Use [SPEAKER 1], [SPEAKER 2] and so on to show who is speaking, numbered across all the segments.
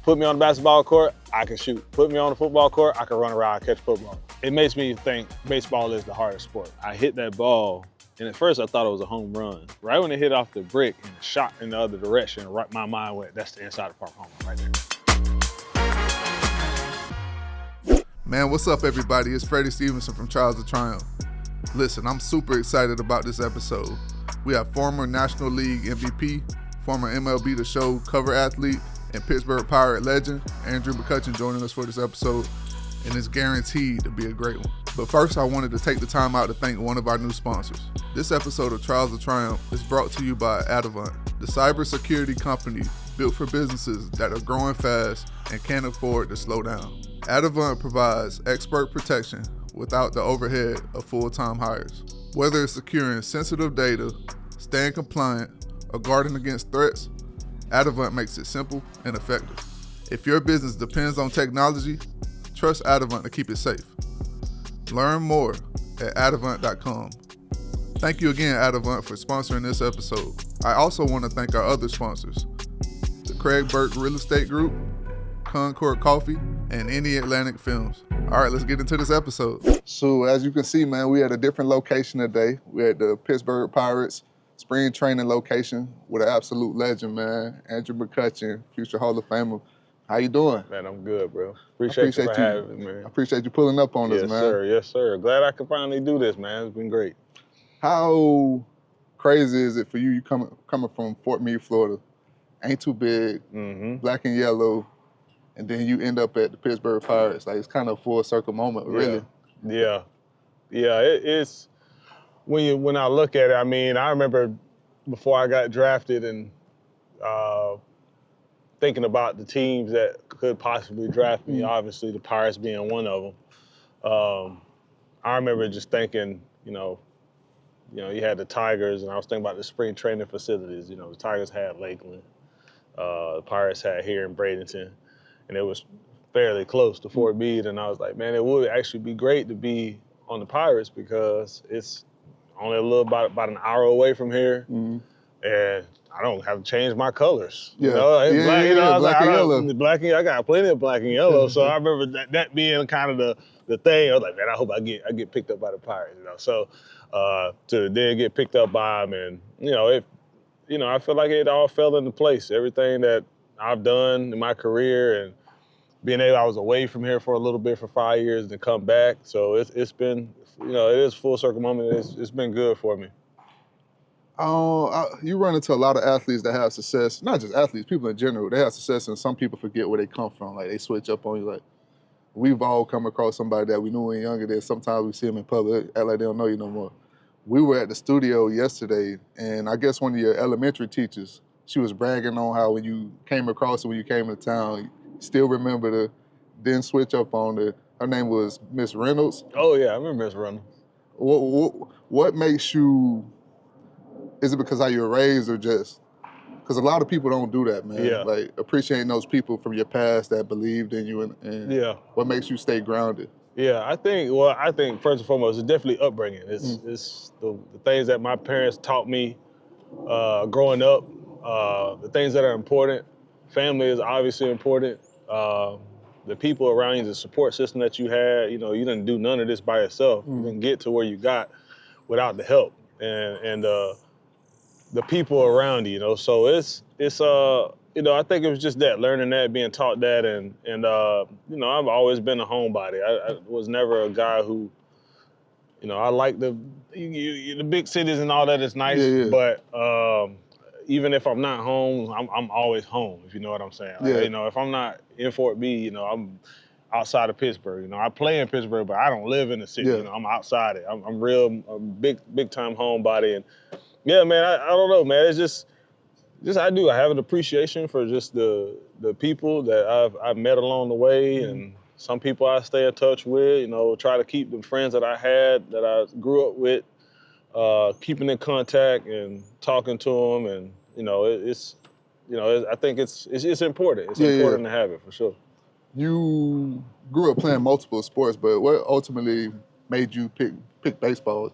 [SPEAKER 1] Put me on the basketball court, I can shoot. Put me on the football court, I can run around and catch football. It makes me think baseball is the hardest sport. I hit that ball, and at first I thought it was a home run. Right when it hit off the brick and shot in the other direction, right, my mind went, that's the inside the park home run right there.
[SPEAKER 2] Man, what's up, everybody? It's Freddie Stevenson from Trials of Triumph. Listen, I'm super excited about this episode. We have former National League MVP, former MLB The Show cover athlete, and Pittsburgh Pirate legend, Andrew McCutchen, joining us for this episode, and it's guaranteed to be a great one. But first, I wanted to take the time out to thank one of our new sponsors. This episode of Trials of Triumph is brought to you by Adavant, the cybersecurity company built for businesses that are growing fast and can't afford to slow down. Adavant provides expert protection without the overhead of full-time hires. Whether it's securing sensitive data, staying compliant, or guarding against threats, Adavant makes it simple and effective. If your business depends on technology, trust Adavant to keep it safe. Learn more at adavant.com. Thank you again, Adavant, for sponsoring this episode. I also want to thank our other sponsors, the Craig Burke Real Estate Group, Concord Coffee, and Any Atlantic Films. All right, let's get into this episode. So as you can see, man, we at a different location today. We're at the Pittsburgh Pirates spring training location with an absolute legend, man, Andrew McCutchen, future Hall of Famer. How you doing?
[SPEAKER 1] Man, I'm good, bro. Appreciate you for having me, man.
[SPEAKER 2] I appreciate you pulling up on us, man.
[SPEAKER 1] Yes, sir. Glad I could finally do this, man. It's been great.
[SPEAKER 2] How crazy is it for you coming from Fort Meade, Florida, ain't too big, black and yellow, and then you end up at the Pittsburgh Pirates? Like, it's kind of a full circle moment, really.
[SPEAKER 1] Yeah. It's when I look at it. I mean, I remember before I got drafted and thinking about the teams that could possibly draft me. Obviously, the Pirates being one of them. I remember just thinking, you had the Tigers, and I was thinking about the spring training facilities. The Tigers had Lakeland, the Pirates had here in Bradenton, and it was fairly close to Fort Meade. And I was like, man, it would actually be great to be on the Pirates because it's only a little about an hour away from here, and I don't have to change my colors. Black and yellow. I got plenty of black and yellow. So I remember that being kind of the thing. I was like, man, I hope I get picked up by the Pirates. So to then get picked up by them, and I feel like it all fell into place. Everything that I've done in my career, and I was away from here for a little bit for 5 years and then come back. So it's been, it is a full circle moment. It's been good for me.
[SPEAKER 2] You run into a lot of athletes that have success, not just athletes, people in general. They have success, and some people forget where they come from. Like, they switch up on you. Like, we've all come across somebody that we knew when younger. Then sometimes we see them in public, act like they don't know you no more. We were at the studio yesterday, and I guess one of your elementary teachers, she was bragging on how when you came across her, when you came into town, you still remember the then switch up on her. Her name was Miss Reynolds.
[SPEAKER 1] Oh, yeah, I remember Miss Reynolds.
[SPEAKER 2] What makes you... Is it because how you were raised, or just because a lot of people don't do that, man?
[SPEAKER 1] Yeah.
[SPEAKER 2] Like, appreciating those people from your past that believed in you, and what makes you stay grounded?
[SPEAKER 1] Yeah, I think first and foremost, it's definitely upbringing. It's the things that my parents taught me growing up, the things that are important. Family is obviously important. The people around you, the support system that you had, you didn't do none of this by yourself. You didn't get to where you got without the help. And the people around you, so it's I think it was just that, learning that, being taught that, and I've always been a homebody. I was never a guy who, I like the big cities and all that is nice, but even if I'm not home, I'm always home, if you know what I'm saying. Like, if I'm not in Fort Meade, I'm outside of Pittsburgh. I play in Pittsburgh, but I don't live in the city. I'm outside it. I'm a big time homebody, and yeah, man, I don't know, man. It's just I have an appreciation for just the people that I've met along the way, and some people I stay in touch with. Try to keep the friends that I had, that I grew up with, keeping in contact and talking to them, and I think it's important. It's important to have it, for sure.
[SPEAKER 2] You grew up playing multiple sports, but what ultimately made you pick baseball?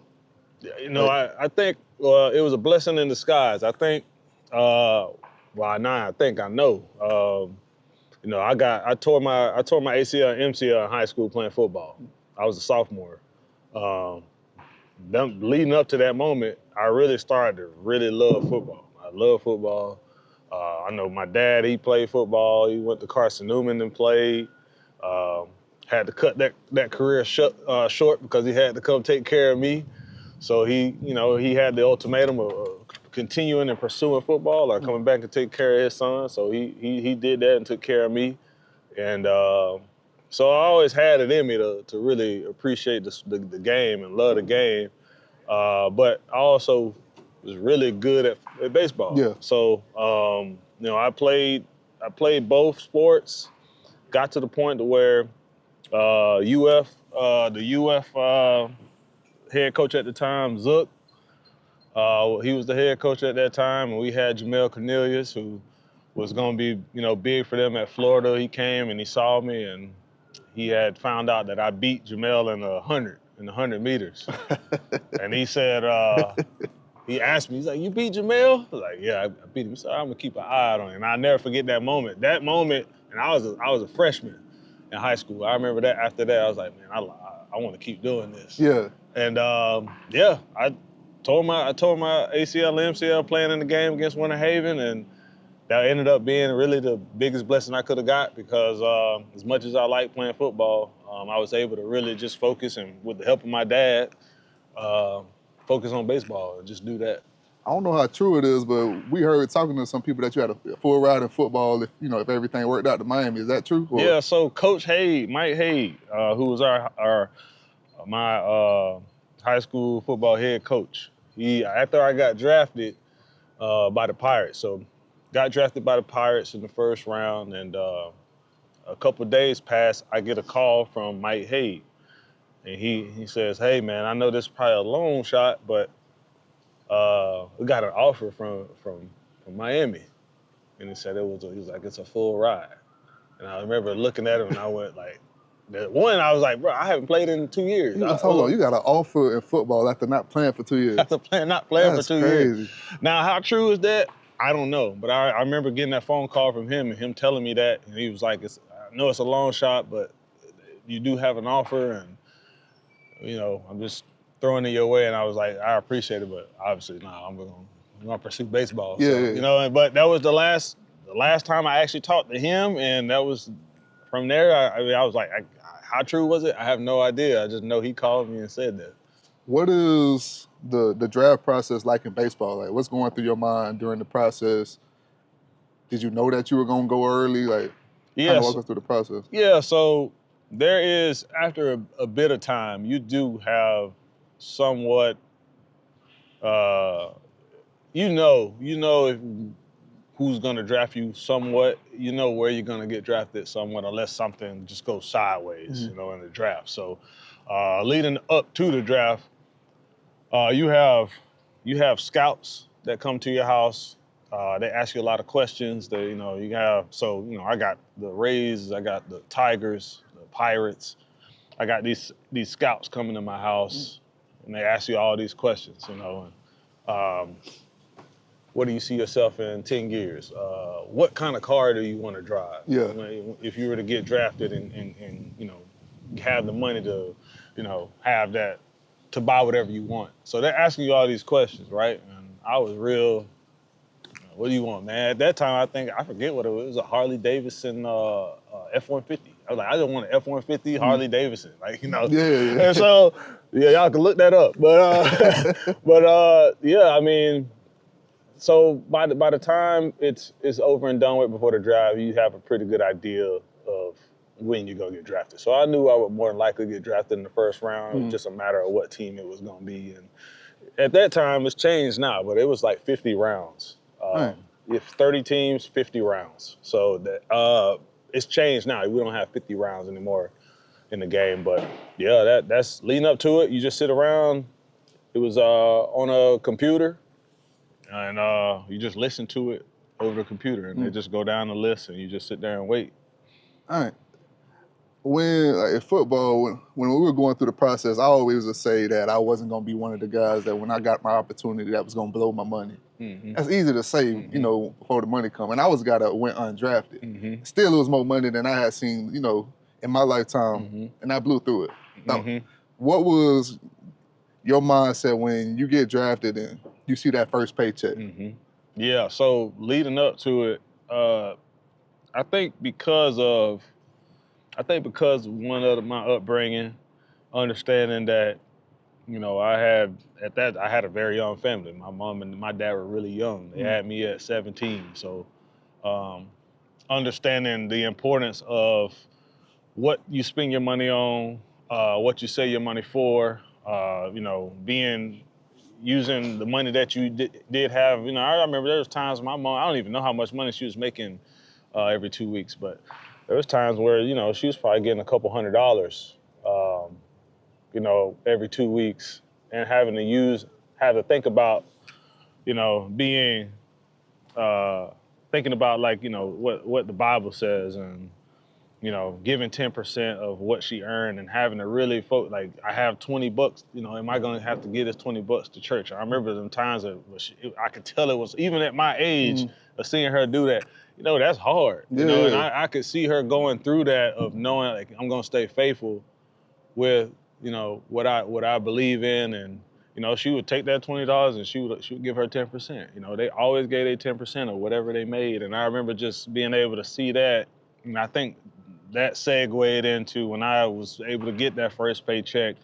[SPEAKER 1] I think it was a blessing in disguise. I think, I know. you know, I tore my ACL and MCL in high school playing football. I was a sophomore. Leading up to that moment, I really started to really love football. I love football. I know my dad, he played football. He went to Carson Newman and played. Had to cut that career short because he had to come take care of me. So he had the ultimatum of continuing and pursuing football or coming back and take care of his son. So he did that and took care of me. And so I always had it in me to really appreciate the game and love the game. But I also was really good at baseball.
[SPEAKER 2] Yeah.
[SPEAKER 1] So you know, I played both sports. Got to the point to where the UF head coach at the time, Zook, he was the head coach at that time, and we had Jamel Cornelius, who was going to be, you know, big for them at Florida. He came and he saw me, and he had found out that I beat Jamel in the 100 meters. And he said, he asked me, he's like, "You beat Jamel?" I was like, "Yeah, I beat him." He said, "I'm gonna keep an eye on him." And I'll never forget that moment. That moment, and I was a freshman in high school. I remember that. After that, I was like, "Man, I want to keep doing this."
[SPEAKER 2] Yeah.
[SPEAKER 1] And I tore my ACL and MCL playing in the game against Winter Haven, and that ended up being really the biggest blessing I could have got because as much as I like playing football, I was able to really just focus and with the help of my dad, focus on baseball and just do that.
[SPEAKER 2] I don't know how true it is, but we heard talking to some people that you had a full ride in football if everything worked out to Miami. Is that true? Or?
[SPEAKER 1] Yeah, so Coach Mike Haid, who was my high school football head coach, after I got drafted by the Pirates, so got drafted by the Pirates in the first round, and a couple of days passed, I get a call from Mike Haid, and he says, "Hey man, I know this is probably a long shot, but we got an offer from Miami," and he said he was like, "It's a full ride," and I remember looking at him and I went like, I was like, "Bro, I haven't played in 2 years."
[SPEAKER 2] Hold on, you got an offer in football after not playing for 2 years.
[SPEAKER 1] Not playing
[SPEAKER 2] That's
[SPEAKER 1] for 2
[SPEAKER 2] crazy.
[SPEAKER 1] years. Now, how true is that? I don't know, but I remember getting that phone call from him and him telling me that, and he was like, "I know it's a long shot, but you do have an offer, and you know, I'm just throwing it your way." And I was like, "I appreciate it, but obviously, I'm gonna pursue baseball."
[SPEAKER 2] Yeah,
[SPEAKER 1] so,
[SPEAKER 2] yeah.
[SPEAKER 1] You know, but that was the last time I actually talked to him, and that was from there. I was like, how true was it? I have no idea. I just know he called me and said that.
[SPEAKER 2] What is the draft process like in baseball? Like, what's going through your mind during the process? Did you know that you were gonna go early? Like, kind of walk us through the process.
[SPEAKER 1] Yeah, so there is, after a bit of time, you do have somewhat, you know if, who's going to draft you somewhat, you know where you're going to get drafted somewhat, unless something just goes sideways, you know, in the draft. So leading up to the draft, you have scouts that come to your house. They ask you a lot of questions. I got the Rays, I got the Tigers, the Pirates. I got these scouts coming to my house, and they ask you all these questions, you know. What do you see yourself in 10 years? What kind of car do you want to drive?
[SPEAKER 2] Yeah.
[SPEAKER 1] If you were to get drafted and you know, have the money to, you know, have that, to buy whatever you want. So they're asking you all these questions, right? And I was real, what do you want, man? At that time, I forget what it was. It was a Harley Davidson F-150. I was like, I just want an F-150 Harley Davidson, like, you know.
[SPEAKER 2] Yeah.
[SPEAKER 1] And so, yeah, y'all can look that up. But yeah, I mean, so by the time it's over and done with before the draft, you have a pretty good idea of when you're gonna get drafted. So I knew I would more than likely get drafted in the first round. It was just a matter of what team it was gonna be. And at that time, it's changed now, but it was like 50 rounds. If 30 teams, 50 rounds. So that it's changed now. We don't have 50 rounds anymore in the game. But yeah, that's leading up to it. You just sit around. It was on a computer, and you just listen to it over the computer, and they just go down the list, and you just sit there and wait.
[SPEAKER 2] All right. when in football, when we were going through the process, I always would say that I wasn't going to be one of the guys that when I got my opportunity that was going to blow my money.
[SPEAKER 1] Mm-hmm.
[SPEAKER 2] That's easy to say, you know, before the money come. And I was a guy that went undrafted.
[SPEAKER 1] Mm-hmm.
[SPEAKER 2] Still, it was more money than I had seen, you know, in my lifetime, and I blew through it. Now, what was your mindset when you get drafted and you see that first paycheck?
[SPEAKER 1] Yeah, so leading up to it, I think because of one of my upbringing, understanding that, you know, I had a very young family. My mom and my dad were really young. They had me at 17. So understanding the importance of what you spend your money on, what you save your money for, you know, using the money that you did have. You know, I remember there was times my mom, I don't even know how much money she was making every 2 weeks, but there was times where, you know, she was probably getting a couple $100, you know, every 2 weeks, and having to think about, you know, thinking about, like, you know, what the Bible says, and, you know, giving 10% of what she earned, and having to really like, I have $20, you know, am I going to have to give this $20 to church? I remember them times that I could tell it was, even at my age, of seeing her do that, you know, that's hard, you know, and I could see her going through that, of knowing, like, I'm going to stay faithful with, you know, what I believe in. And, you know, she would take that $20 and she would give her 10%. You know, they always gave they 10% of whatever they made. And I remember just being able to see that. And I think that segued into when I was able to get that first paycheck.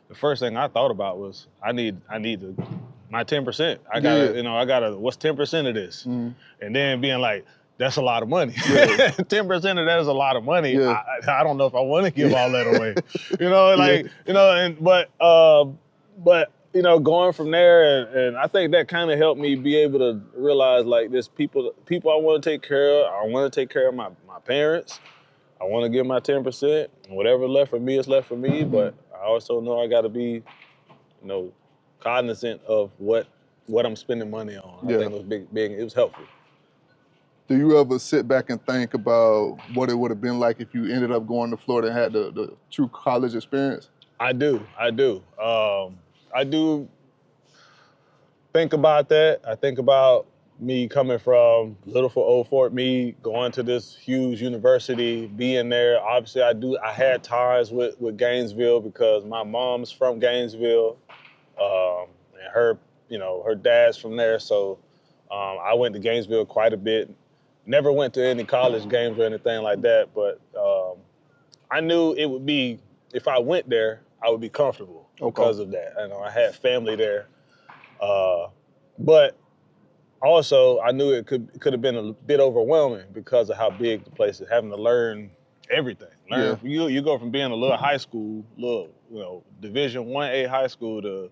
[SPEAKER 1] The first thing I thought about was my 10%. I gotta, what's 10% of this? And then being like, that's a lot of money. 10% of that is a lot of money. I don't know if I want to give all that away. You know, like, you know, but you know, going from there, and I think that kind of helped me be able to realize, like, there's people I want to take care of. I want to take care of my parents. I want to give my 10%. Whatever left for me is left for me. But I also know I got to be, you know, cognizant of what I'm spending money on. I think it was big. It was helpful.
[SPEAKER 2] Do you ever sit back and think about what it would have been like if you ended up going to Florida and had the true college experience?
[SPEAKER 1] I do. I do think about that. I think about me coming from Little Old Fort Meade, going to this huge university, being there. Obviously, I had ties with Gainesville because my mom's from Gainesville, and her dad's from there. So I went to Gainesville quite a bit. Never went to any college games or anything like that, but I knew it would be, if I went there, I would be comfortable because of that. I know I had family there, but also I knew it could have been a bit overwhelming because of how big the place is, having to learn everything. You go from being a little high school, Division 1A high school, to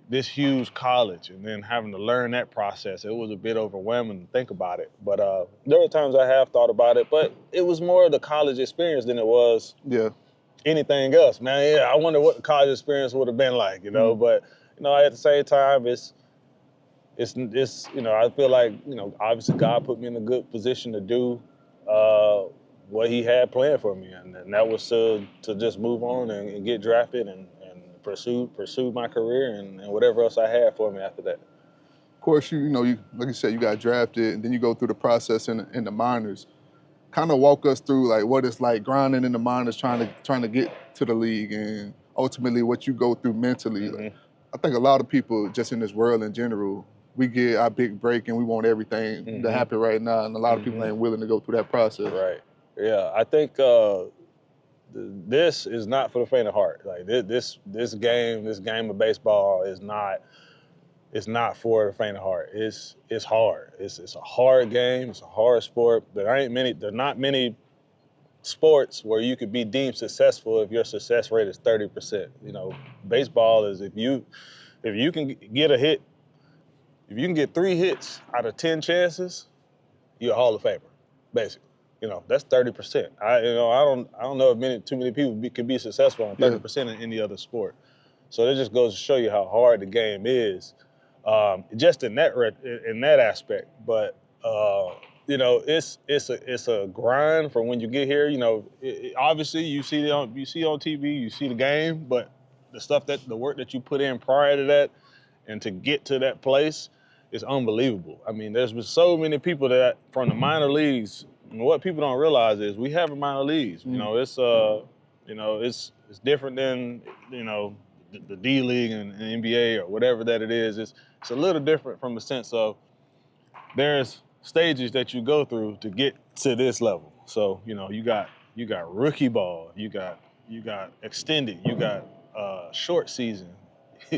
[SPEAKER 1] this huge college, and then having to learn that process. It was a bit overwhelming to think about it. But there were times I have thought about it, but it was more the college experience than it was anything else, man. Yeah, I wonder what the college experience would have been like, you know. But, you know, at the same time, it's you know, I feel like, you know, obviously God put me in a good position to do what he had planned for me, and that was to just move on and get drafted and pursue my career and whatever else I had for me after that.
[SPEAKER 2] Of course, you know, like you said, you got drafted, and then you go through the process in the minors. Kind of walk us through, like, what it's like grinding in the minors, trying to get to the league, and ultimately what you go through mentally. Like, I think a lot of people just in this world in general, we get our big break and we want everything to happen right now, and a lot of people ain't willing to go through that process.
[SPEAKER 1] Right. Yeah, I think this is not for the faint of heart. Like, this game of baseball is not. It's not for the faint of heart. It's hard. It's a hard game. It's a hard sport. There are not many sports where you could be deemed successful if your success rate is 30%. You know, baseball is, if you can get a hit, if you can get 3 hits out of 10 chances, you're a Hall of Famer, basically. You know, that's 30%. I don't know if too many people can be successful on 30% in any other sport. So that just goes to show you how hard the game is, just in that aspect. But you know, it's a grind from when you get here. You know, obviously you see on TV, you see the game, but the work that you put in prior to that, and to get to that place, is unbelievable. I mean, there's been so many people that from the minor leagues. And what people don't realize is we have minor leagues. You know, it's different than the D League and NBA or whatever that it is. It's a little different from the sense of there's stages that you go through to get to this level. So, you know, you got rookie ball, you got extended, you got short season,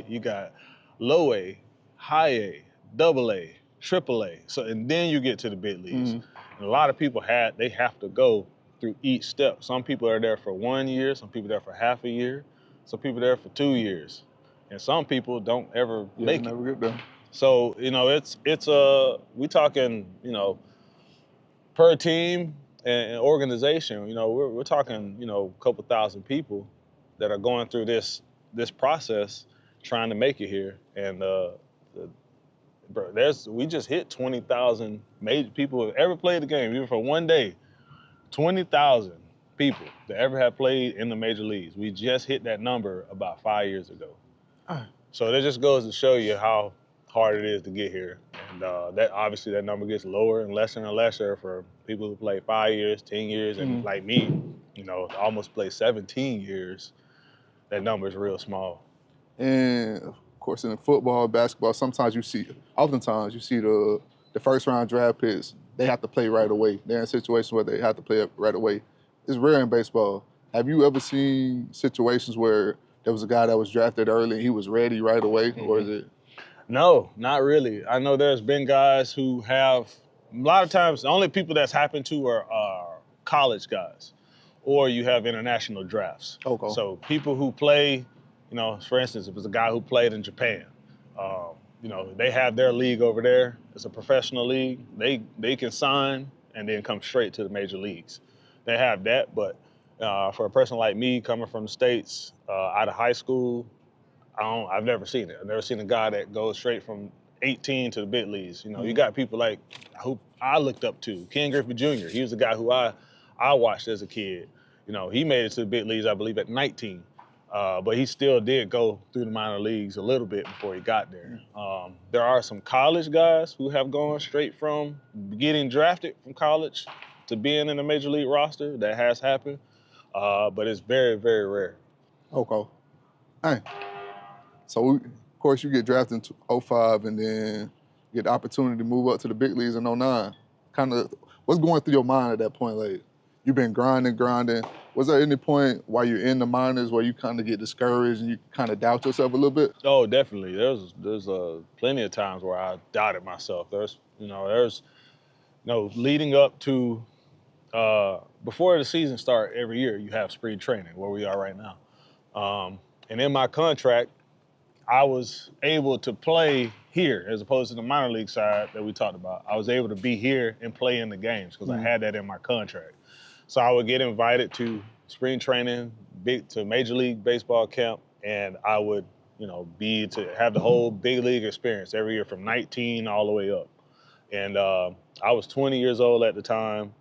[SPEAKER 1] you got low A, high A, double A, triple A. So, and then you get to the big leagues. And a lot of people they have to go through each step. Some people are there for 1 year, some people are there for half a year, some people are there for 2 years. And some people don't ever make it.
[SPEAKER 2] Never get there.
[SPEAKER 1] So, you know, we talking, you know, per team and organization, you know, we're talking, you know, a couple thousand people that are going through this process trying to make it here. And we just hit 20,000 major people who have ever played the game, even for one day. 20,000 people that ever have played in the major leagues. We just hit that number about 5 years ago. So that just goes to show you how hard it is to get here. And that obviously that number gets lower and lesser for people who play 5 years, 10 years, and like me, you know, almost play 17 years. That number is real small.
[SPEAKER 2] And of course, in football, basketball, oftentimes you see the first round draft picks. They have to play right away. They're in situations where they have to play right away. It's rare in baseball. Have you ever seen situations where there was a guy that was drafted early and he was ready right away, or is it?
[SPEAKER 1] No, not really. I know there's been guys who have, a lot of times, the only people that's happened to are college guys, or you have international drafts.
[SPEAKER 2] Okay.
[SPEAKER 1] So people who play, you know, for instance, if it's a guy who played in Japan, you know, they have their league over there. It's a professional league. They can sign and then come straight to the major leagues. They have that, but for a person like me coming from the States, out of high school, I've never seen it. I've never seen a guy that goes straight from 18 to the big leagues. You know, you got people like who I looked up to, Ken Griffey Jr. He was the guy who I watched as a kid. You know, he made it to the big leagues, I believe, at 19. But he still did go through the minor leagues a little bit before he got there. There are some college guys who have gone straight from getting drafted from college to being in the major league roster. That has happened, but it's very, very rare.
[SPEAKER 2] Okay. Hey. So, of course, you get drafted in 2005 and then get the opportunity to move up to the big leagues in 2009. Kind of, what's going through your mind at that point? Like, you've been grinding. Was there any point while you're in the minors where you kind of get discouraged and you kind of doubt yourself a little bit?
[SPEAKER 1] Oh, definitely. There's plenty of times where I doubted myself. There's leading up to before the season start every year, you have spring training where we are right now. And in my contract, I was able to play here as opposed to the minor league side that we talked about. I was able to be here and play in the games because I had that in my contract. So I would get invited to spring training, to Major League Baseball camp, and I would, you know, to have the whole big league experience every year from 19 all the way up. And I was 20 years old at the time.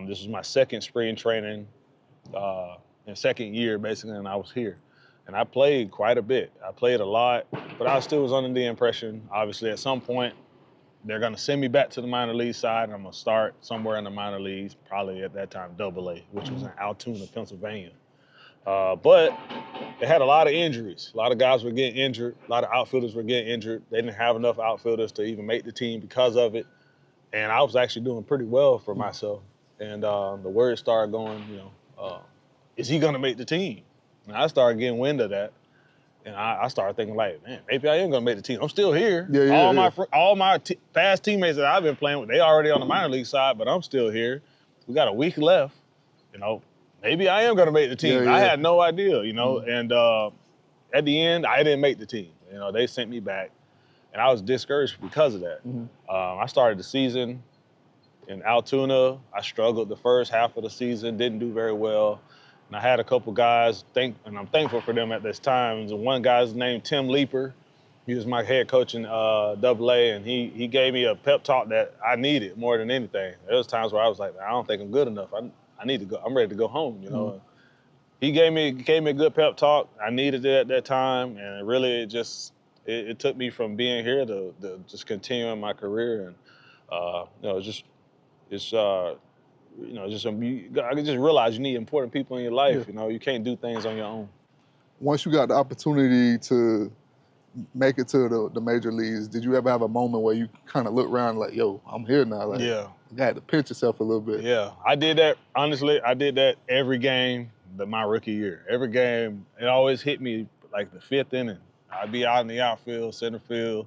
[SPEAKER 1] This was my second spring training and second year, basically, and I was here. And I played quite a bit. I played a lot, but I still was under the impression, obviously, at some point, they're going to send me back to the minor league side, and I'm going to start somewhere in the minor leagues, probably at that time AA, which was in Altoona, Pennsylvania. But they had a lot of injuries. A lot of guys were getting injured. A lot of outfielders were getting injured. They didn't have enough outfielders to even make the team because of it. And I was actually doing pretty well for myself. And the word started going, you know, is he going to make the team? And I started getting wind of that, and I started thinking like, man, maybe I am gonna make the team. I'm still here. All my past teammates that I've been playing with, they already on the minor league side, but I'm still here. We got a week left. You know, maybe I am gonna make the team. I had no idea. You know, and at the end, I didn't make the team. You know, they sent me back, and I was discouraged because of that. I started the season in Altoona. I struggled the first half of the season, didn't do very well. And I had a couple guys, and I'm thankful for them at this time. One guy's named Tim Leeper. He was my head coach in AA, and he gave me a pep talk that I needed more than anything. There was times where I was like, I don't think I'm good enough. I need to go. I'm ready to go home, you know. He gave me a good pep talk. I needed it at that time, and it really it took me from being here to just continuing my career, and you know, I just realized you need important people in your life.
[SPEAKER 2] Yeah.
[SPEAKER 1] You know, you can't do things on your own.
[SPEAKER 2] Once you got the opportunity to make it to the major leagues, did you ever have a moment where you kind of look around like, yo, I'm here now? Like,
[SPEAKER 1] Yeah.
[SPEAKER 2] You had to pinch yourself a little bit.
[SPEAKER 1] Yeah, I did that. Honestly, I did that every game my rookie year. Every game, it always hit me like the fifth inning. I'd be out in the outfield, center field,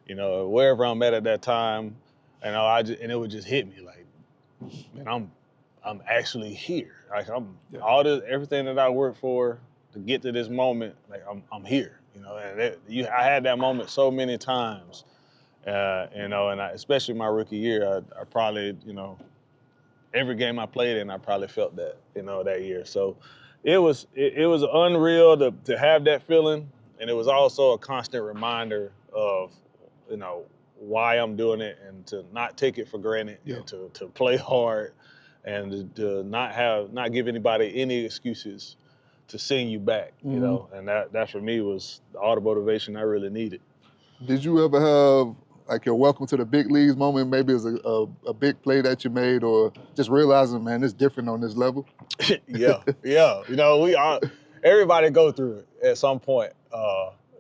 [SPEAKER 1] you know, wherever I'm at that time, and and it would just hit me like, man, I'm actually here. Like everything that I worked for to get to this moment, like I'm here. You know, and I had that moment so many times. You know, and especially my rookie year, I probably, you know, every game I played in, I probably felt that, you know, that year. So it was unreal to have that feeling, and it was also a constant reminder of, you know, why I'm doing it, and to not take it for granted, and to play hard, and to not give anybody any excuses to send you back, you know, and that for me was all the motivation I really needed.
[SPEAKER 2] Did you ever have like your welcome to the big leagues moment? Maybe it was a big play that you made, or just realizing, man, it's different on this level?
[SPEAKER 1] Yeah. You know, everybody go through it at some point.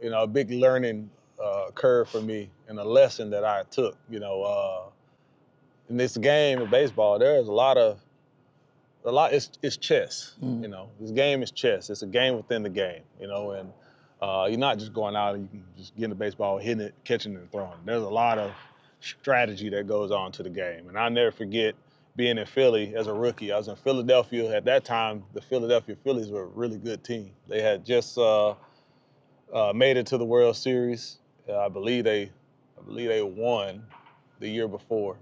[SPEAKER 1] You know, a big learning curve for me, and a lesson that I took. You know, in this game of baseball, there's a lot. It's chess. You know, this game is chess. It's a game within the game. You know, and you're not just going out and you can just get in the baseball, hitting it, catching it, and throwing. There's a lot of strategy that goes on to the game, and I'll never forget being in Philly as a rookie. I was in Philadelphia. At that time, the Philadelphia Phillies were a really good team. They had just made it to the World Series. I believe they won the year before.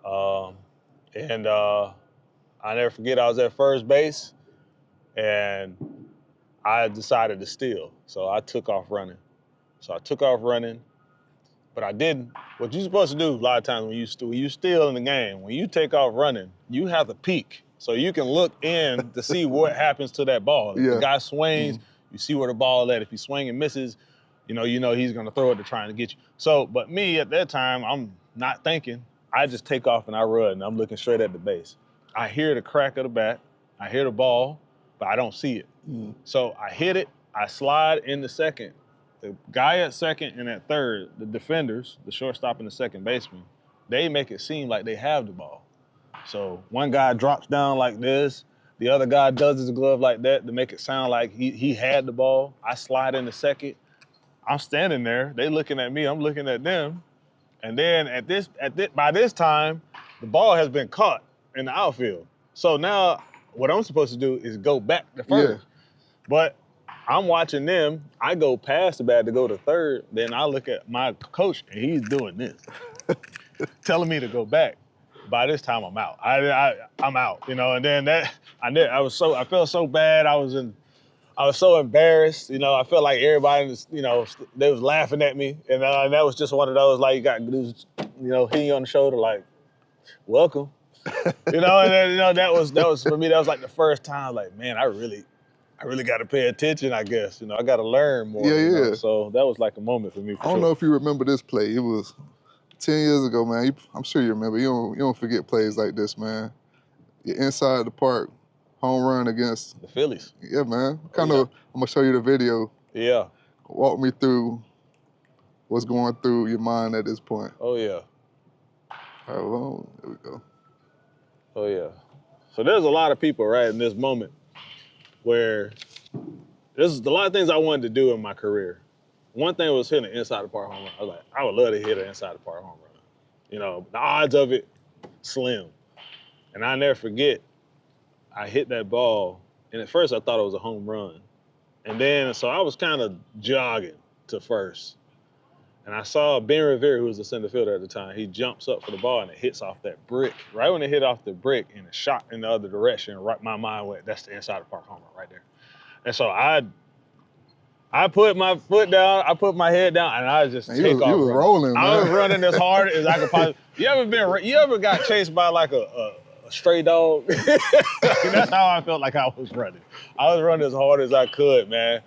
[SPEAKER 1] And I never forget, I was at first base, and I decided to steal. So I took off running. But I didn't. What you're supposed to do a lot of times when you steal in the game, when you take off running, you have to peek so you can look in to see what happens to that ball. If the guy swings, you see where the ball is at. If he swings and misses, you know he's going to throw it to trying to get you. So, but me at that time, I'm not thinking. I just take off and I run, and I'm looking straight at the base. I hear the crack of the bat. I hear the ball, but I don't see it. So I hit it. I slide in the second. The guy at second and at third, the defenders, the shortstop and the second baseman, they make it seem like they have the ball. So one guy drops down like this, the other guy does his glove like that to make it sound like he had the ball. I slide in the second. I'm standing there. They looking at me. I'm looking at them. And then by this time, the ball has been caught in the outfield. So now what I'm supposed to do is go back to first. But I'm watching them. I go past the bat to go to third. Then I look at my coach, and he's doing this, telling me to go back. By this time, I'm out. I'm out, you know. And then I felt so bad. I was so embarrassed, you know. I felt like everybody was, you know, they was laughing at me, and that was just one of those, like, you got dudes, you know, hitting you on the shoulder, like, welcome, you know. And then, you know, that was for me. That was like the first time, like, man, I really got to pay attention, I guess. You know, I got to learn more. You know? So that was like a moment for me.
[SPEAKER 2] I don't know if you remember this play. It was 10 years ago, man. I'm sure you remember. You don't forget plays like this, man. You're inside the park, home run against
[SPEAKER 1] the Phillies.
[SPEAKER 2] Yeah, man. I'm gonna show you the video.
[SPEAKER 1] Yeah.
[SPEAKER 2] Walk me through what's going through your mind at this point.
[SPEAKER 1] Oh yeah.
[SPEAKER 2] All right, well, there we go.
[SPEAKER 1] Oh yeah. So there's a lot of people right in this moment where there's a lot of things I wanted to do in my career. One thing was hitting an inside the park home run. I was like, I would love to hit an inside the park home run. You know, the odds of it, slim. And I never forget, I hit that ball, and at first I thought it was a home run. And then, so I was kind of jogging to first. And I saw Ben Revere, who was the center fielder at the time, he jumps up for the ball and it hits off that brick. Right when it hit off the brick and it shot in the other direction, right, my mind went, that's the inside the park home run right there. And so I I put my foot down, I put my head down, and I just take off.
[SPEAKER 2] You was rolling, man.
[SPEAKER 1] I was running as hard as I could possibly. You ever got chased by like a stray dog? That's how I felt like I was running. I was running as hard as I could, man.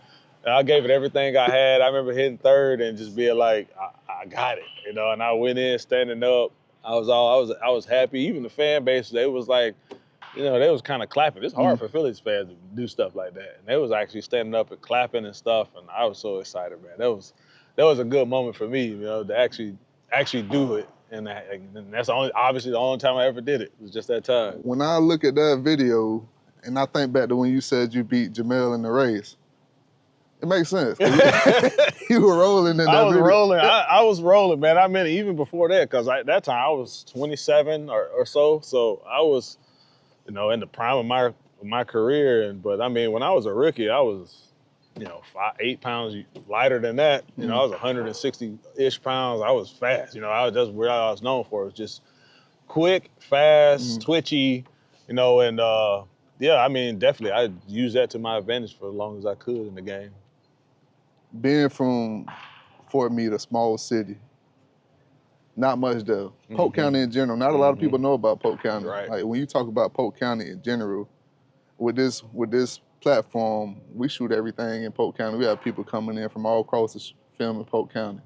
[SPEAKER 1] And I gave it everything I had. I remember hitting third and just being like, I got it, and I went in standing up. I was happy. Even the fan base, they was like, they was kind of clapping. It's hard for Phillies fans to do stuff like that. And they was actually standing up and clapping and stuff. And I was so excited, man. That was a good moment for me, to actually do it. And that's obviously the only time I ever did it. It was just that time.
[SPEAKER 2] When I look at that video, and I think back to when you said you beat Jamel in the race, it makes sense. You were rolling in that video.
[SPEAKER 1] I was rolling, man. I mean, even before that, because at that time I was 27 or so. So I was, in the prime of my career. But I mean, when I was a rookie, I was, 8 pounds lighter than that. I was 160-ish pounds. I was fast. That's what I was known for. It was just quick, fast, twitchy, and I mean, definitely I used that to my advantage for as long as I could in the game.
[SPEAKER 2] Being from Fort Meade, a small city, not much there. Polk County in general, not a lot of people know about Polk County.
[SPEAKER 1] Right.
[SPEAKER 2] Like when you talk about Polk County in general, with this platform, we shoot everything in Polk County. We have people coming in from all across the film in Polk County.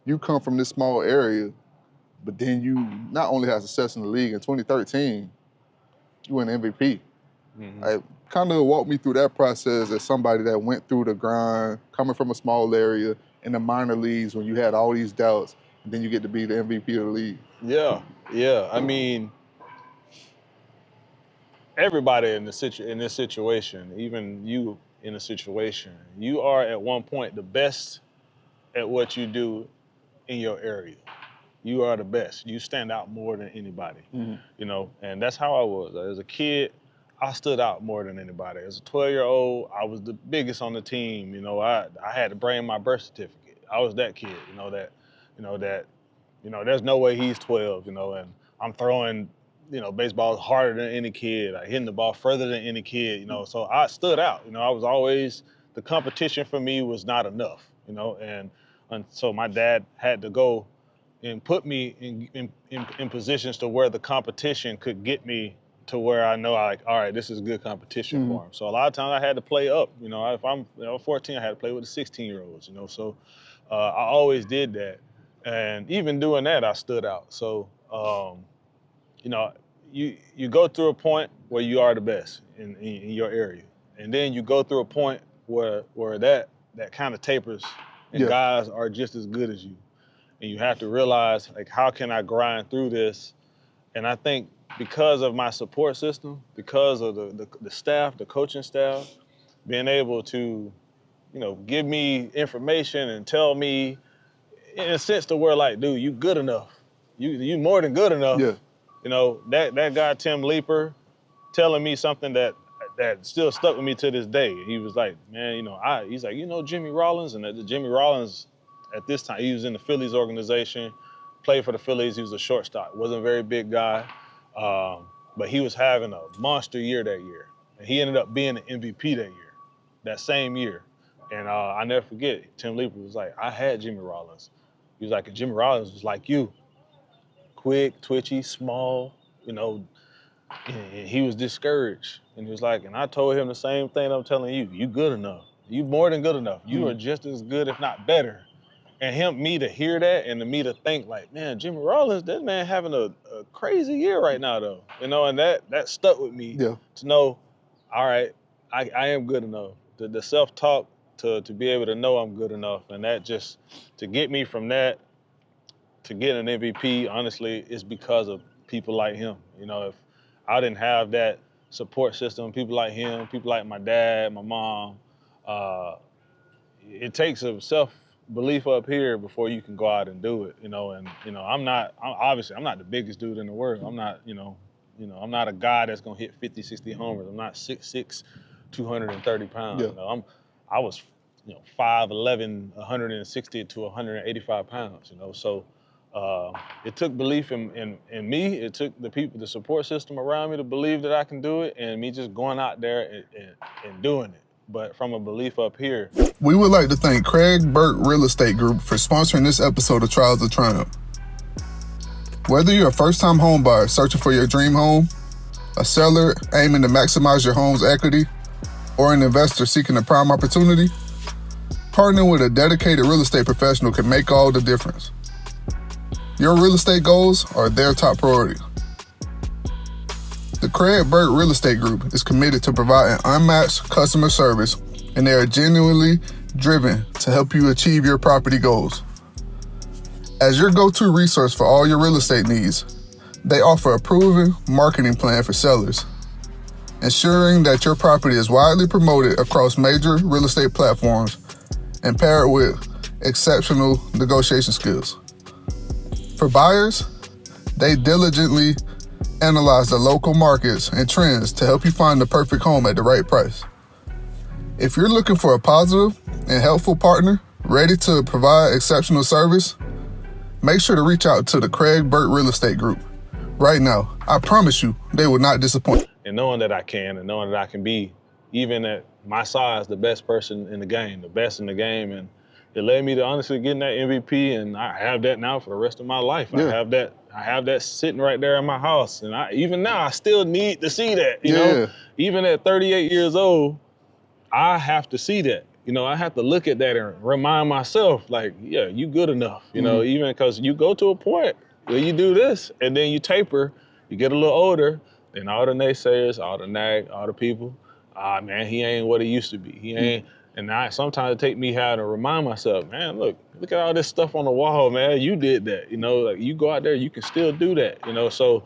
[SPEAKER 2] You come from this small area, but then you not only have success in the league. In 2013, you win MVP. Like, kind of walk me through that process as somebody that went through the grind, coming from a small area in the minor leagues when you had all these doubts, and then you get to be the MVP of the league.
[SPEAKER 1] Yeah. I mean, everybody in this situation, even you in a situation, you are at one point the best at what you do in your area. You are the best. You stand out more than anybody, and that's how I was. As a kid, I stood out more than anybody. As a 12-year-old, I was the biggest on the team. I had to bring my birth certificate. I was that kid, there's no way he's 12, and I'm throwing, baseball harder than any kid. I hitting the ball further than any kid, so I stood out. I was always, the competition for me was not enough, and so my dad had to go and put me in positions to where the competition could get me to where I know, all right, this is good competition for him. So a lot of times I had to play up. If I'm 14, I had to play with the 16-year-olds, So I always did that. And even doing that, I stood out. So, you go through a point where you are the best in your area. And then you go through a point where that kind of tapers and guys are just as good as you. And you have to realize, how can I grind through this? And I think because of my support system, because of the staff, the coaching staff, being able to, give me information and tell me, in a sense, to where dude, you good enough. You more than good enough.
[SPEAKER 2] Yeah.
[SPEAKER 1] That guy Tim Leeper telling me something that still stuck with me to this day. He was like, man, he's like, Jimmy Rollins, and Jimmy Rollins at this time, he was in the Phillies organization, played for the Phillies. He was a shortstop, wasn't a very big guy. But he was having a monster year that year. And he ended up being the MVP that same year. And I never forget, Tim Leeper was like, I had Jimmy Rollins. He was like, and Jimmy Rollins was like you. Quick, twitchy, small, and he was discouraged. And he was like, and I told him the same thing I'm telling you. You good enough. You more than good enough. You are just as good, if not better. And me to hear that and me to think man, Jimmy Rollins, that man having a crazy year right now though. And that stuck with me to know, all right, I am good enough. The self-talk to be able to know I'm good enough. And that just, to get me from that to get an MVP, honestly, is because of people like him. If I didn't have that support system, people like him, people like my dad, my mom, it takes a self-belief up here before you can go out and do it, and I'm not the biggest dude in the world. I'm not, I'm not a guy that's gonna hit 50, 60 homers. I'm not 6'6", 230 pounds. I was, 5'11", 160 to 185 pounds, so it took belief in me. It took the people, the support system around me to believe that I can do it, and me just going out there and doing it. but from a belief up here.
[SPEAKER 2] We would like to thank Craig Burt Real Estate Group for sponsoring this episode of Trials of Triumph. Whether you're a first-time home buyer searching for your dream home, a seller aiming to maximize your home's equity, or an investor seeking a prime opportunity, partnering with a dedicated real estate professional can make all the difference. Your real estate goals are their top priority. The Craig Burt Real Estate Group is committed to providing unmatched customer service, and they are genuinely driven to help you achieve your property goals. As your go-to resource for all your real estate needs, they offer a proven marketing plan for sellers, ensuring that your property is widely promoted across major real estate platforms and paired with exceptional negotiation skills. For buyers, they diligently analyze the local markets and trends to help you find the perfect home at the right price. If you're looking for a positive and helpful partner ready to provide exceptional service, make sure to reach out to the Craig Burt Real Estate Group. Right now, I promise you, they will not disappoint.
[SPEAKER 1] And knowing that I can, and knowing that I can be, even at my size, the best person in the game, the best in the game. And it led me to honestly getting that MVP, and I have that now for the rest of my life. Yeah. I have that sitting right there in my house. And even now, I still need to see that, you know? Even at 38 years old, I have to see that. You know, I have to look at that and remind myself, like, yeah, you good enough, you know, even because you go to a point where you do this and then you taper, you get a little older, then all the naysayers, all the nag, all the people, man, he ain't what he used to be. He ain't. And sometimes it take me having to remind myself, man, look at all this stuff on the wall, man. You did that, you know, like you go out there, you can still do that, you know. So,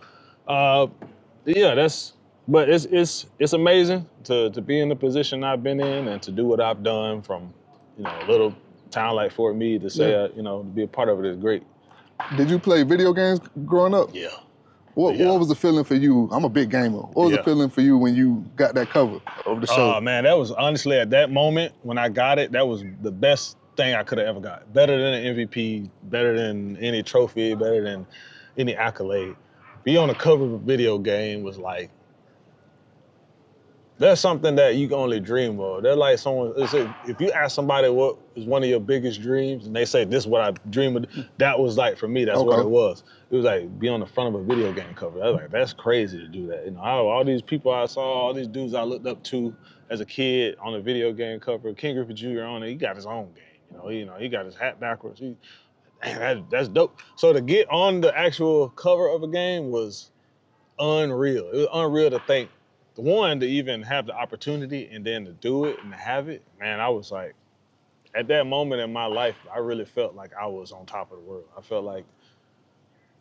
[SPEAKER 1] yeah, but it's amazing to be in the position I've been in and to do what I've done from, you know, a little town like Fort Meade to say, you know, to be a part of it is great.
[SPEAKER 2] Did you play video games growing up?
[SPEAKER 1] Yeah.
[SPEAKER 2] What was the feeling for you? I'm a big gamer. What was the feeling for you when you got that cover of the show?
[SPEAKER 1] Oh, man, that was honestly at that moment when I got it, that was the best thing I could have ever got. Better than an MVP, better than any trophy, better than any accolade. Be on the cover of a video game was like, that's something that you can only dream of. They're like if you ask somebody what is one of your biggest dreams, and they say, this is what I dream of, that was like, for me, that's what it was. It was like, be on the front of a video game cover. I was like, that's crazy to do that. You know, all these people I saw, all these dudes I looked up to as a kid on a video game cover, King Griffey Jr. on it, he got his own game. You know, he got his hat backwards. That's dope. So to get on the actual cover of a game was unreal. It was unreal to think, one, to even have the opportunity and then to do it and to have it, man, I was like, at that moment in my life, I really felt like I was on top of the world. I felt like,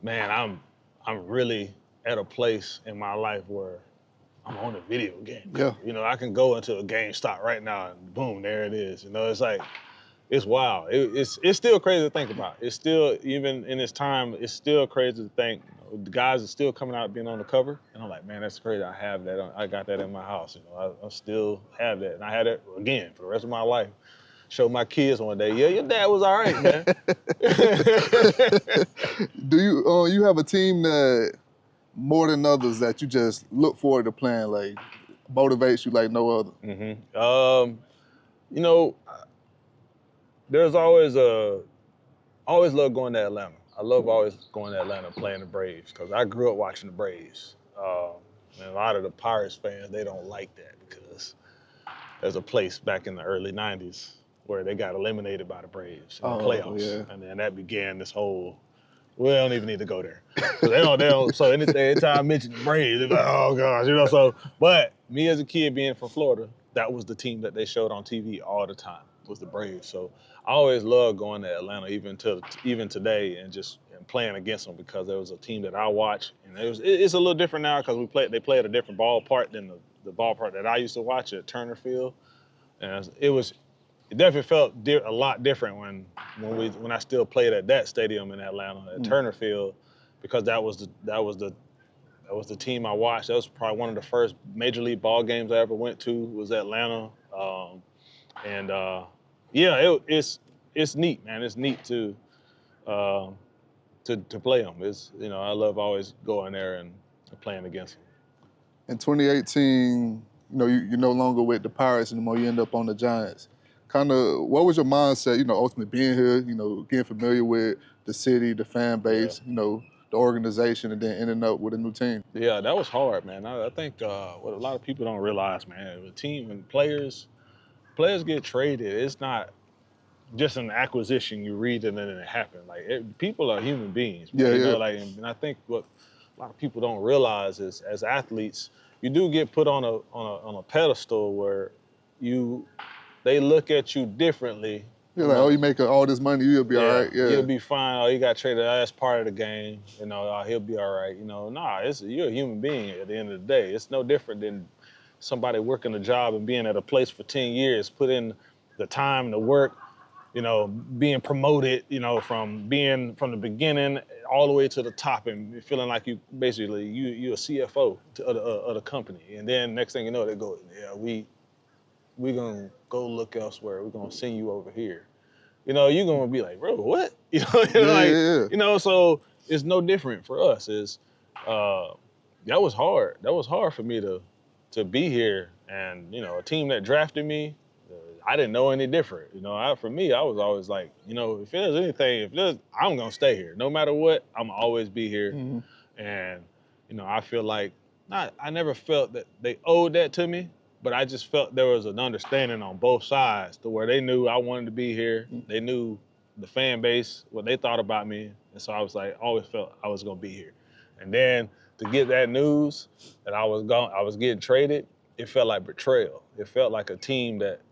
[SPEAKER 1] man, I'm really at a place in my life where I'm on a video game.
[SPEAKER 2] Yeah.
[SPEAKER 1] You know, I can go into a GameStop right now and boom, there it is. You know, it's like, it's wild. It's still crazy to think about. It's still, even in this time, it's still crazy to think, you know, the guys are still coming out being on the cover. And I'm like, man, that's crazy. I have that. I got that in my house. You know, I still have that. And I had it, again, for the rest of my life. Show my kids one day, yeah, your dad was all right, man.
[SPEAKER 2] Do you have a team that, more than others, that you just look forward to playing, like, motivates you like no other?
[SPEAKER 1] Mm-hmm. You know, there's always love going to Atlanta. I love always going to Atlanta playing the Braves because I grew up watching the Braves. And a lot of the Pirates fans, they don't like that because there's a place back in the early 90s where they got eliminated by the Braves in the playoffs. Yeah. And then that began this whole, we don't even need to go there. So they don't, so anytime I mention the Braves, they're like, oh gosh, you know, so, but me as a kid being from Florida, that was the team that they showed on TV all the time, was the Braves. So I always loved going to Atlanta, even today, and playing against them because there was a team that I watched, and it's a little different now because they play at a different ballpark than the ballpark that I used to watch at Turner Field, and it definitely felt a lot different when I still played at that stadium in Atlanta at Turner Field, because that was the team I watched. That was probably one of the first major league ball games I ever went to, was Atlanta, it's neat, man. It's neat to play them. It's, you know, I love always going there and playing against them.
[SPEAKER 2] In 2018, you're no longer with the Pirates anymore. You end up on the Giants. Kind of, what was your mindset? Ultimately being here. Getting familiar with the city, the fan base. The organization, and then ending up with a new team.
[SPEAKER 1] Yeah, that was hard, man. I think what a lot of people don't realize, man, the team and players get traded. It's not just an acquisition. You read it and then it happened. Like people are human beings.
[SPEAKER 2] Yeah,
[SPEAKER 1] you know, and I think what a lot of people don't realize is, as athletes, you do get put on a pedestal where they look at you differently.
[SPEAKER 2] You're like, you make all this money, you'll be all right. Yeah,
[SPEAKER 1] you'll be fine. Oh, you got traded. That's part of the game. He'll be all right. You're a human being at the end of the day. It's no different than somebody working a job and being at a place for 10 years, put in the time, the work, being promoted, from the beginning all the way to the top and feeling like you're a CFO of the company. And then next thing you know, they go, yeah, we're going to go look elsewhere. We're going to send you over here. You're going to be like, bro, what? So it's no different for us. That was hard. That was hard for me to be here. And, a team that drafted me, I didn't know any different. For me, I was always like, if there's anything, I'm going to stay here. No matter what, I'm going to always be here. Mm-hmm. And, I feel like, I never felt that they owed that to me. But I just felt there was an understanding on both sides to where they knew I wanted to be here. They knew the fan base, what they thought about me. And so I was like, always felt I was going to be here. And then to get that news that I was getting traded, it felt like betrayal. It felt like a team that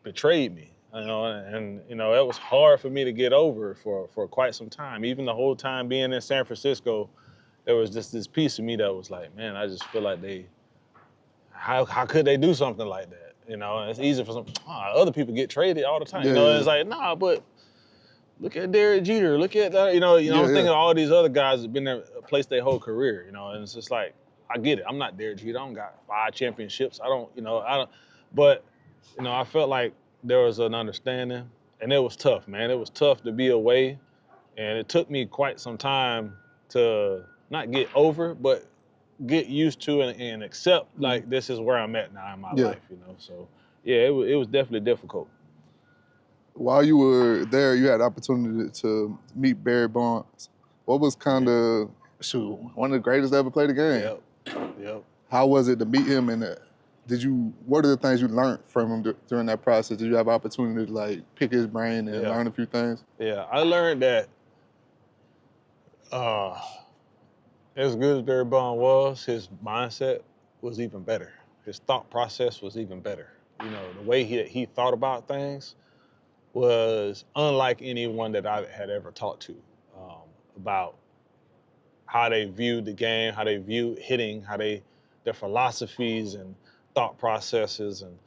[SPEAKER 1] betrayed me. And it was hard for me to get over for quite some time. Even the whole time being in San Francisco, there was just this piece of me that was like, man, I just feel like how could they do something like that? It's easy for other people get traded all the time. It's like, nah, but look at Derek Jeter. Look at that. I'm thinking of all these other guys that have been there, placed their whole career. And it's just like, I get it. I'm not Derek Jeter. I don't got 5 championships. But I felt like there was an understanding, and it was tough, man. It was tough to be away, and it took me quite some time to not get over, but get used to and accept, like, this is where I'm at now in my life, So, yeah, it was definitely difficult.
[SPEAKER 2] While you were there, you had the opportunity to meet Barry Bonds. What was kind of, one of the greatest to ever play the game?
[SPEAKER 1] Yep.
[SPEAKER 2] How was it to meet him, and what are the things you learned from him during that process? Did you have opportunity to, like, pick his brain and learn a few things?
[SPEAKER 1] Yeah, I learned that as good as Barry Bonds was, his mindset was even better. His thought process was even better. The way he thought about things was unlike anyone that I had ever talked to, about how they viewed the game, how they viewed hitting, their philosophies and thought processes. And,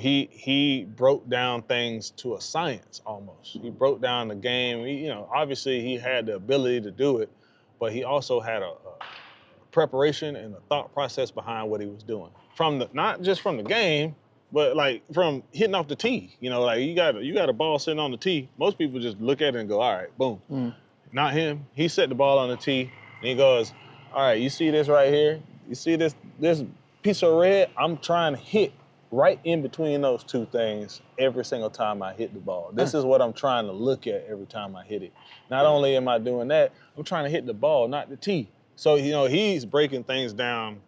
[SPEAKER 1] he broke down things to a science almost. He broke down the game. Obviously he had the ability to do it, but he also had a preparation and a thought process behind what he was doing. Not just from the game, but like from hitting off the tee. Like you got a ball sitting on the tee. Most people just look at it and go, all right, boom. Mm. Not him. He set the ball on the tee and he goes, all right, you see this right here? You see this piece of red? I'm trying to hit right in between those two things every single time I hit the ball. This is what I'm trying to look at every time I hit it. Not only am I doing that, I'm trying to hit the ball, not the tee. So, he's breaking things down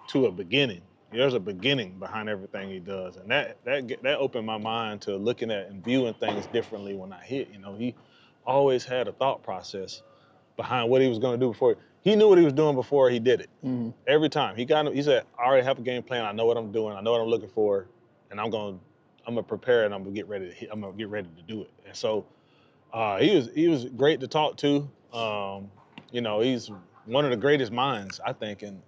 [SPEAKER 1] to a beginning. There's a beginning behind everything he does. And that opened my mind to looking at and viewing things differently when I hit. He always had a thought process behind what he was going to do before. He knew what he was doing before he did it. Mm-hmm. Every time. He said, I already have a game plan. I know what I'm doing. I know what I'm looking for. And I'm going to prepare and I'm going to get ready to hit. I'm going to get ready to do it. And so he was great to talk to. He's one of the greatest minds, I think, in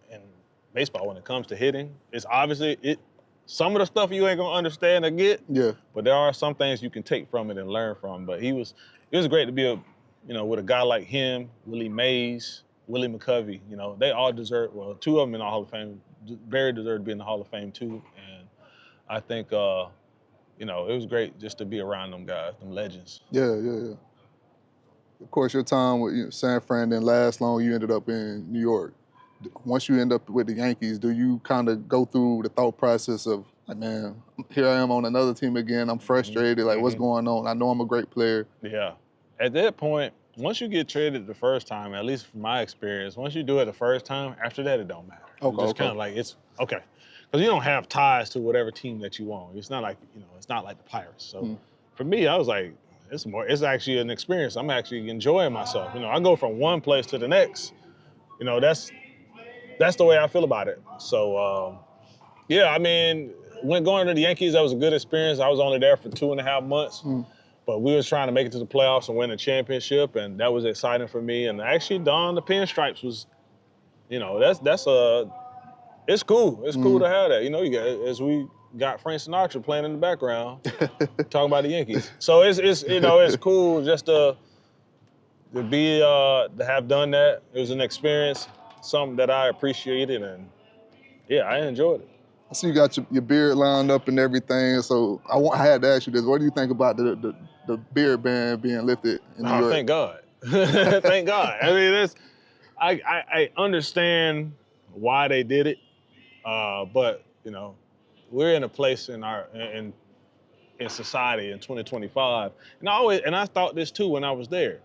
[SPEAKER 1] baseball when it comes to hitting. It's obviously some of the stuff you ain't gonna understand or get. Yeah. But there are some things you can take from it and learn from. But it was great to be with a guy like him, Willie Mays, Willie McCovey. They all deserve. Well, 2 of them in the Hall of Fame. Barry deserved to be in the Hall of Fame too. And I think it was great just to be around them guys, them legends.
[SPEAKER 2] Yeah. Of course, your time with San Fran didn't last long. You ended up in New York. once you end up with the Yankees, do you kind of go through the thought process of, like, man, here I am on another team again. I'm frustrated. Like, what's going on? I know I'm a great player.
[SPEAKER 1] Yeah. At that point, once you get traded the first time, at least from my experience, once you do it the first time, after that, it don't matter.
[SPEAKER 2] Okay,
[SPEAKER 1] It's just kind of like, it's okay. Because you don't have ties to whatever team that you want. It's not like, it's not like the Pirates. So for me, I was like, it's actually an experience. I'm actually enjoying myself. I go from one place to the next. That's the way I feel about it. So, yeah, I mean, when going to the Yankees, that was a good experience. I was only there for 2.5 months. But we was trying to make it to the playoffs and win a championship, and that was exciting for me. And actually, don the pinstripes was, it's cool. It's cool to have that. You got, as we got Frank Sinatra playing in the background, talking about the Yankees. So it's cool just to have done that. It was an experience, something that I appreciated, and yeah, I enjoyed it.
[SPEAKER 2] I see you got your beard lined up and everything. So I had to ask you this: what do you think about the beard ban being lifted in New York?
[SPEAKER 1] Thank God. Thank God. I mean, I understand why they did it, but we're in a place in society in 2025, and I thought this too when I was there.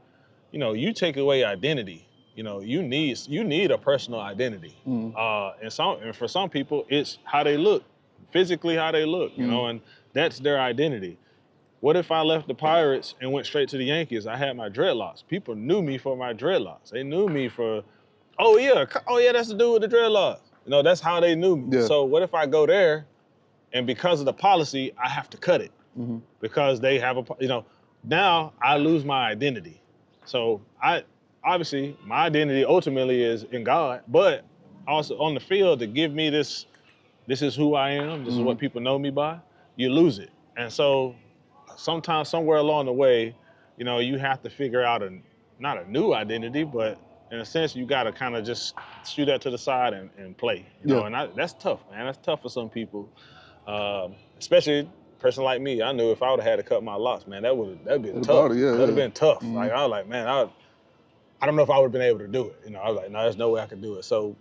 [SPEAKER 1] You take away identity. You need a personal identity, and for some people, it's how they look, physically how they look, and that's their identity. What if I left the Pirates and went straight to the Yankees? I had my dreadlocks. People knew me for my dreadlocks. They knew me for, oh yeah, that's the dude with the dreadlocks. That's how they knew me.
[SPEAKER 2] Yeah.
[SPEAKER 1] So what if I go there, and because of the policy, I have to cut it because they have now I lose my identity. So obviously, my identity ultimately is in God, but also on the field to give me this is who I am, this is what people know me by, you lose it. And so sometimes somewhere along the way, you have to figure out not a new identity, but in a sense, you got to kind of just shoot that to the side and play. And that's tough, man. That's tough for some people, especially a person like me. I knew if I would have had to cut my locks, man, that'd been tough. That'd have been tough. Like I was like, man, I don't know if I would have been able to do it. I was like, no, there's no way I could do it. So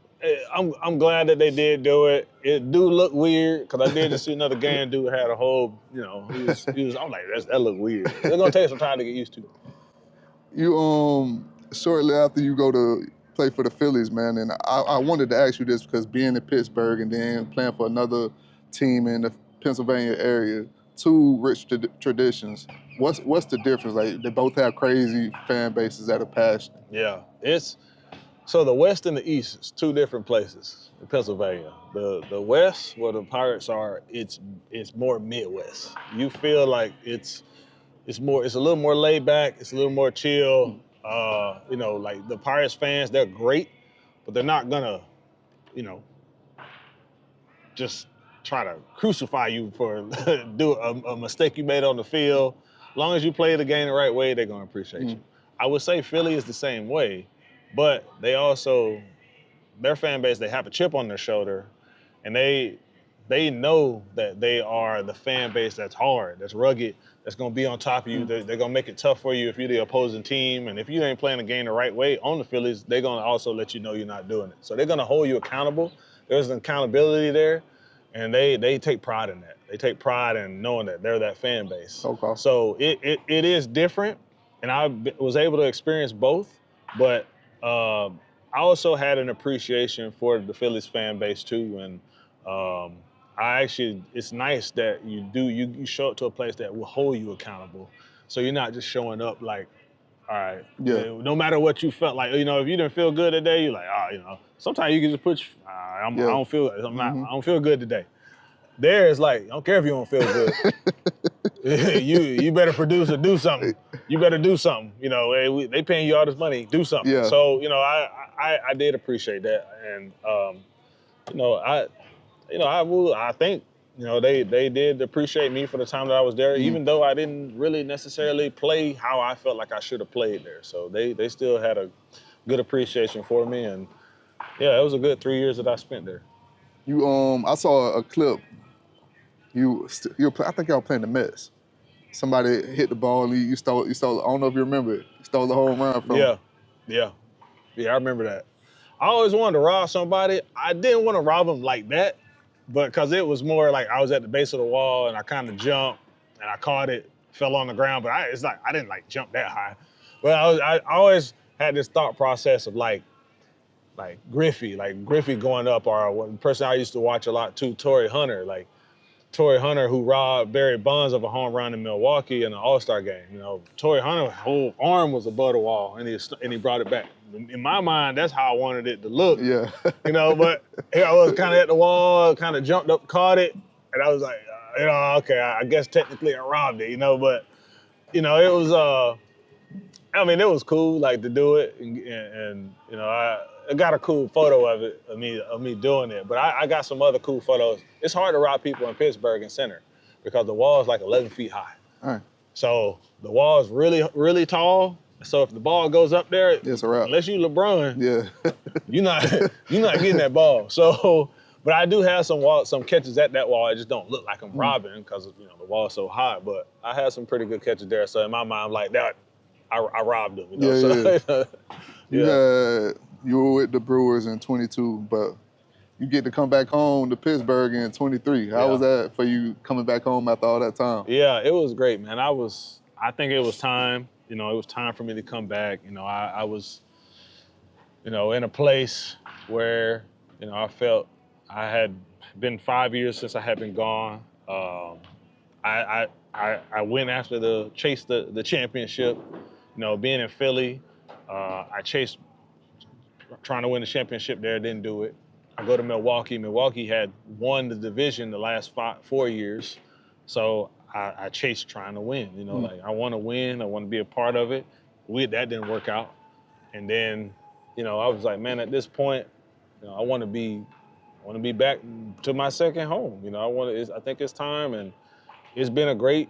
[SPEAKER 1] I'm glad that they did do it. It do look weird because I did just see another game dude had a whole, he was. I'm like, that look weird. It's gonna take some time to get used to.
[SPEAKER 2] You shortly after you go to play for the Phillies, man, and I wanted to ask you this because being in Pittsburgh and then playing for another team in the Pennsylvania area, two rich traditions. What's the difference? Like, they both have crazy fan bases that are passionate.
[SPEAKER 1] Yeah, so the West and the East is two different places in Pennsylvania. The West, where the Pirates are, it's more Midwest. You feel like it's a little more laid back. It's a little more chill. Like the Pirates fans, they're great, but they're not gonna, just try to crucify you for do a mistake you made on the field. As long as you play the game the right way, they're gonna appreciate you. I would say Philly is the same way, but they also, their fan base, they have a chip on their shoulder, and they know that they are the fan base that's hard, that's rugged, that's gonna be on top of you. They're gonna make it tough for you if you're the opposing team, and if you ain't playing the game the right way on the Phillies, they're gonna also let you know you're not doing it. So they're gonna hold you accountable. There's an accountability there, and they take pride in that. They take pride in knowing that they're that fan base.
[SPEAKER 2] Okay.
[SPEAKER 1] So it is different, and I was able to experience both, but I also had an appreciation for the Phillies fan base too, and it's nice that you show up to a place that will hold you accountable. So you're not just showing up like, all right, no matter what you felt like, if you didn't feel good today, you're like, sometimes you can just put, I don't feel good today. There it's like, I don't care if you don't feel good. you better produce or do something. You better do something. They paying you all this money, do something.
[SPEAKER 2] Yeah.
[SPEAKER 1] So, I did appreciate that. And, I think, they did appreciate me for the time that I was there, even though I didn't really necessarily play how I felt like I should have played there. So they still had a good appreciation for me. And yeah, it was a good 3 years that I spent there.
[SPEAKER 2] I saw a clip. I think y'all playing the Mets. Somebody hit the ball and you stole, I don't know if you remember it. You stole the home run from him.
[SPEAKER 1] Yeah, I remember that. I always wanted to rob somebody. I didn't want to rob them like that, but because it was more like I was at the base of the wall and I kind of jumped and I caught it, fell on the ground, but it's like I didn't like jump that high. But I always had this thought process of like Griffey going up, or one person I used to watch a lot too, Torrey Hunter, who robbed Barry Bonds of a home run in Milwaukee in an All-Star game. You know, Torrey Hunter's whole arm was above the wall, and he brought it back. In my mind, that's how I wanted it to look.
[SPEAKER 2] Yeah.
[SPEAKER 1] You know, but I was kind of at the wall, kind of jumped up, caught it, and I was like, okay, I guess technically I robbed it, but, it was, it was cool, like, to do it, and I got a cool photo of it, of me doing it, but I got some other cool photos. It's hard to rob people in Pittsburgh and center because the wall is like 11 feet high.
[SPEAKER 2] All right.
[SPEAKER 1] So the wall is really, really tall. So if the ball goes up there,
[SPEAKER 2] it's a wrap. Unless
[SPEAKER 1] you LeBron,
[SPEAKER 2] yeah,
[SPEAKER 1] you're not getting that ball. So, but I do have some catches at that wall. I just don't look like I'm robbing because the wall is so high. But I had some pretty good catches there. So in my mind, I'm like that, I robbed them.
[SPEAKER 2] You were with the Brewers in 22, but you get to come back home to Pittsburgh in 23. How was that for you coming back home after all that time?
[SPEAKER 1] Yeah, it was great, man. I think it was time. It was time for me to come back. I was, in a place where, I felt I had been 5 years since I had been gone. I went after the championship. Being in Philly, I chased trying to win the championship there, didn't do it. I go to Milwaukee. Milwaukee had won the division the last 4 years. So I chased trying to win, like I want to win. I want to be a part of it. That didn't work out. And then, I was like, man, at this point, I want to be back to my second home. I think it's time, and it's been a great,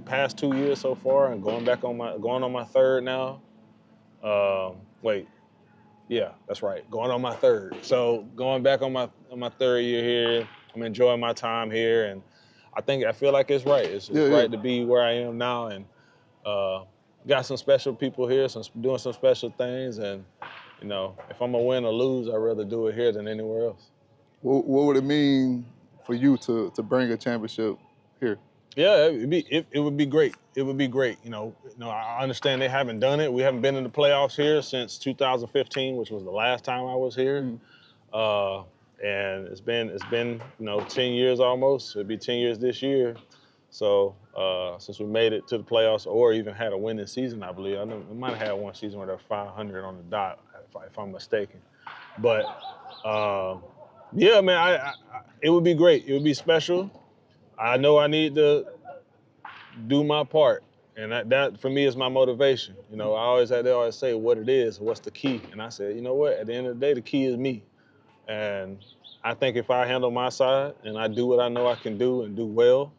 [SPEAKER 1] past 2 years so far, and going on my third now. Yeah, that's right. Going on my third. So going back on my third year here, I'm enjoying my time here, and I feel like it's right. It's right to be where I am now, and got some special people here, doing some special things, and if I'm gonna win or lose, I'd rather do it here than anywhere else.
[SPEAKER 2] What would it mean for you to bring a championship here?
[SPEAKER 1] Yeah, it would be great. It would be great. I understand they haven't done it. We haven't been in the playoffs here since 2015, which was the last time I was here. And it's been 10 years almost. It'll be 10 years this year. So since we made it to the playoffs, or even had a winning season, I believe. I know we might have had one season where they're 500 on the dot, if I'm mistaken. But yeah, man, it would be great. It would be special. I know I need to do my part, and that for me is my motivation. They always say what it is, what's the key, and I said, you know what? At the end of the day, the key is me, and I think if I handle my side and I do what I know I can do and do well,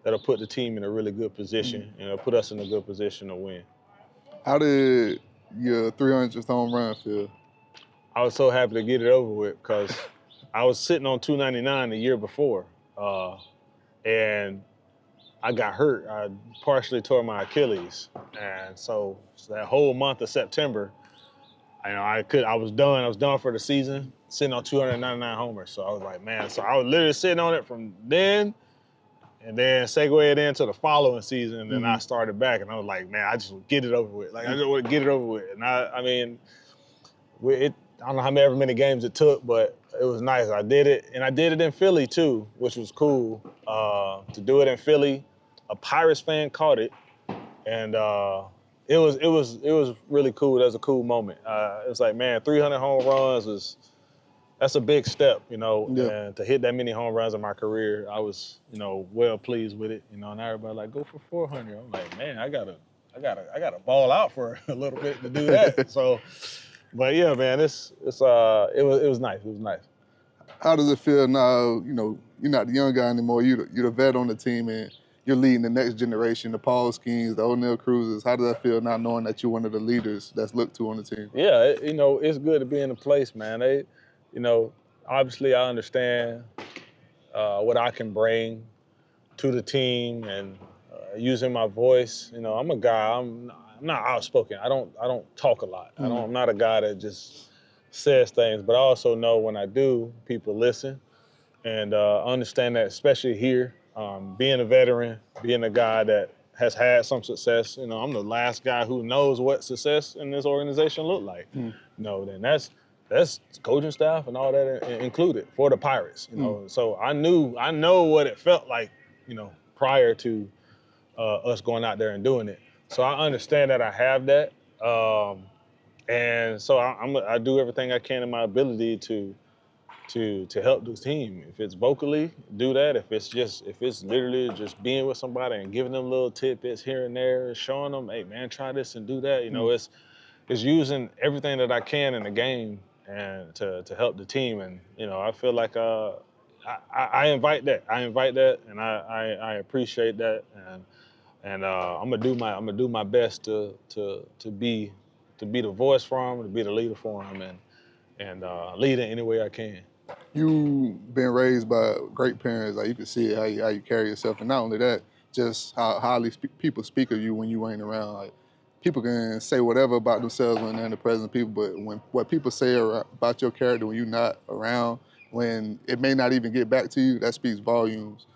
[SPEAKER 1] that'll put the team in a really good position, and it'll put us in a good position to win.
[SPEAKER 2] How did your 300th home run feel?
[SPEAKER 1] I was so happy to get it over with because I was sitting on 299 the year before. And I got hurt. I partially tore my Achilles, and so that whole month of September, I was done. I was done for the season, sitting on 299 homers. So I was like, man. So I was literally sitting on it from then, and then segued into the following season. And then I started back, and I was like, man, I just want to get it over with. Like I just want to get it over with. And I don't know how many games it took, but it was nice. I did it, and I did it in Philly too, which was cool. To do it in Philly, a Pirates fan caught it, and it was really cool. That was a cool moment. It was like, man, 300 home runs that's a big step, And to hit that many home runs in my career, I was, well pleased with it, And everybody like, go for 400. I'm like, man, I gotta ball out for a little bit to do that. So. But yeah, man, it was nice. It was nice.
[SPEAKER 2] How does it feel now? You're not the young guy anymore. You're the vet on the team, and you're leading the next generation, the Paul Skeens, the O'Neal Cruzes. How does that feel now, knowing that you're one of the leaders that's looked to on the team?
[SPEAKER 1] Yeah, it's good to be in the place, man. Obviously I understand what I can bring to the team, and using my voice. I'm a guy. I'm not outspoken. I don't talk a lot. I'm not a guy that just says things, but I also know when I do, people listen and understand that, especially here, being a veteran, being a guy that has had some success. I'm the last guy who knows what success in this organization look like. Then that's coaching staff and all that included for the Pirates. So I know what it felt like. Prior to us going out there and doing it. So I understand that I have that. And so I do everything I can in my ability to help the team. If it's vocally, do that. If it's literally just being with somebody and giving them little tidbits here and there, showing them, hey man, try this and do that. It's using everything that I can in the game and to help the team. And I feel like I invite that. I invite that, and I appreciate that. And I'm gonna do my best to be the voice for him, to be the leader for him, and lead in any way I can.
[SPEAKER 2] You've been raised by great parents. Like, you can see it, how you carry yourself, and not only that, just how highly people speak of you when you ain't around. Like, people can say whatever about themselves when they're in the presence of people, but when what people say about your character when you're not around, when it may not even get back to you, that speaks volumes.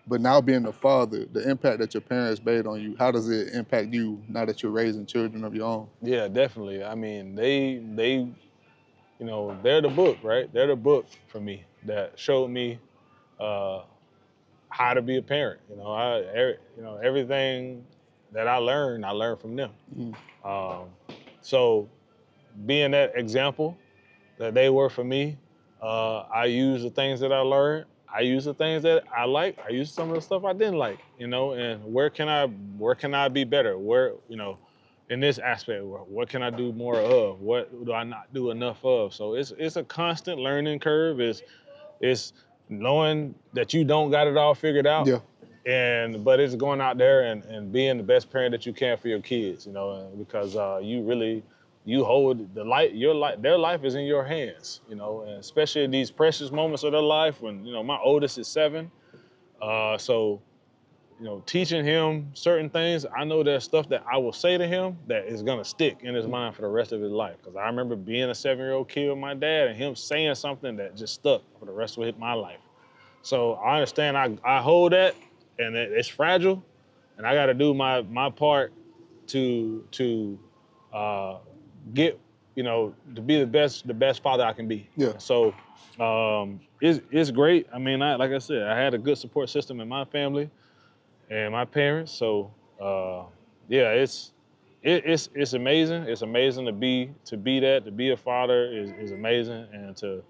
[SPEAKER 2] But now being a father, the impact that your parents made on you, how does it impact you now that you're raising children of your own?
[SPEAKER 1] Yeah, definitely. I mean, they they're the book, right? They're the book for me that showed me how to be a parent. Everything that I learned from them. So being that example that they were for me, I use the things that I learned. I use the things that I like. I use some of the stuff I didn't like. And where can I be better? Where, in this aspect, what can I do more of? What do I not do enough of? So it's a constant learning curve. It's knowing that you don't got it all figured out.
[SPEAKER 2] Yeah.
[SPEAKER 1] But it's going out there and being the best parent that you can for your kids, because you hold their life is in your hands, and especially in these precious moments of their life when, my oldest is 7. So teaching him certain things, I know there's stuff that I will say to him that is gonna stick in his mind for the rest of his life. Because I remember being a 7-year-old kid with my dad and him saying something that just stuck for the rest of my life. So I understand I hold that, and it's fragile, and I got to do my part to get, to be the best father I can be.
[SPEAKER 2] Yeah.
[SPEAKER 1] So it's great. I mean, like I said, I had a good support system in my family and my parents. So yeah, it's amazing. It's amazing to be that, to be a father is amazing, and to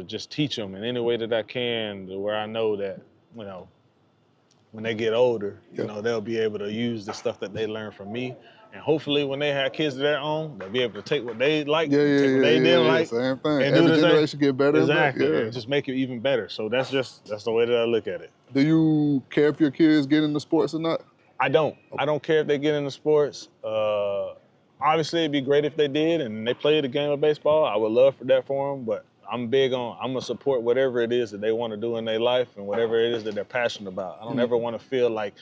[SPEAKER 1] just teach them in any way that I can, to where I know that, when they get older, they'll be able to use the stuff that they learn from me. And hopefully when they have kids of their own, they'll be able to take what they like, take what they didn't like.
[SPEAKER 2] Same thing.
[SPEAKER 1] And
[SPEAKER 2] every generation get better.
[SPEAKER 1] Exactly. And just make it even better. So that's the way that I look at it.
[SPEAKER 2] Do you care if your kids get into sports or not?
[SPEAKER 1] I don't. I don't care if they get into sports. Obviously, it'd be great if they did and they played the game of baseball. I would love for that for them, but I'm gonna support whatever it is that they want to do in their life and whatever it is that they're passionate about. I don't ever want to feel like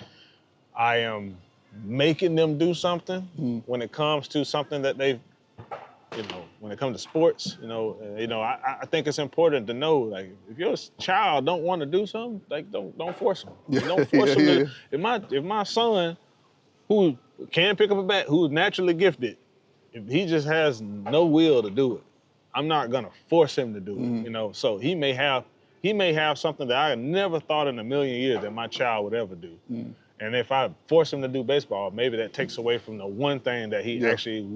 [SPEAKER 1] I am making them do something when it comes to something that they've, when it comes to sports, I think it's important to know, like, if your child don't want to do something, like, don't force them. Don't force them. If my son, who can pick up a bat, who's naturally gifted, if he just has no will to do it, I'm not gonna force him to do it. So he may have something that I never thought in a million years that my child would ever do. And if I force him to do baseball, maybe that takes away from the one thing that he actually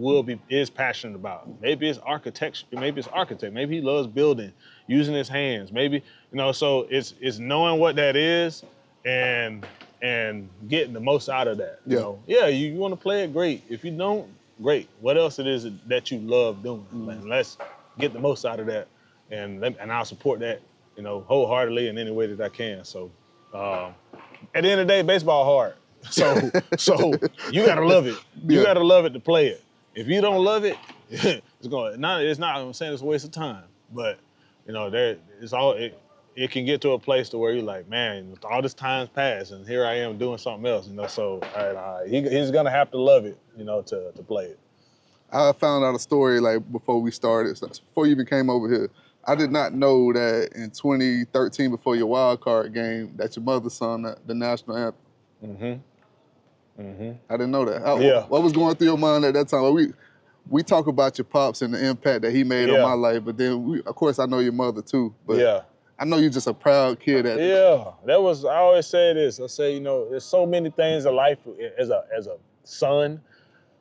[SPEAKER 1] is passionate about. Maybe it's architecture, maybe it's architect, maybe he loves building, using his hands, maybe, so it's knowing what that is and getting the most out of that. You want to play it, great. If you don't, great. What else it is that you love doing? And let's get the most out of that, and I'll support that, wholeheartedly in any way that I can. So at the end of the day, baseball hard. So you gotta love it. You gotta love it to play it. If you don't love it, it's not. I'm saying it's a waste of time, but it can get to a place to where you're like, man, all this time's passed, and here I am doing something else. So he's gonna have to love it, to play it.
[SPEAKER 2] I found out a story like before we started, before you even came over here. I did not know that in 2013, before your wild card game, that your mother sung the national anthem. I didn't know that. What was going through your mind at that time? We talk about your pops and the impact that he made on my life, but then of course I know your mother too. But I know you're just a proud kid.
[SPEAKER 1] I always say this. I say, there's so many things in life as a son.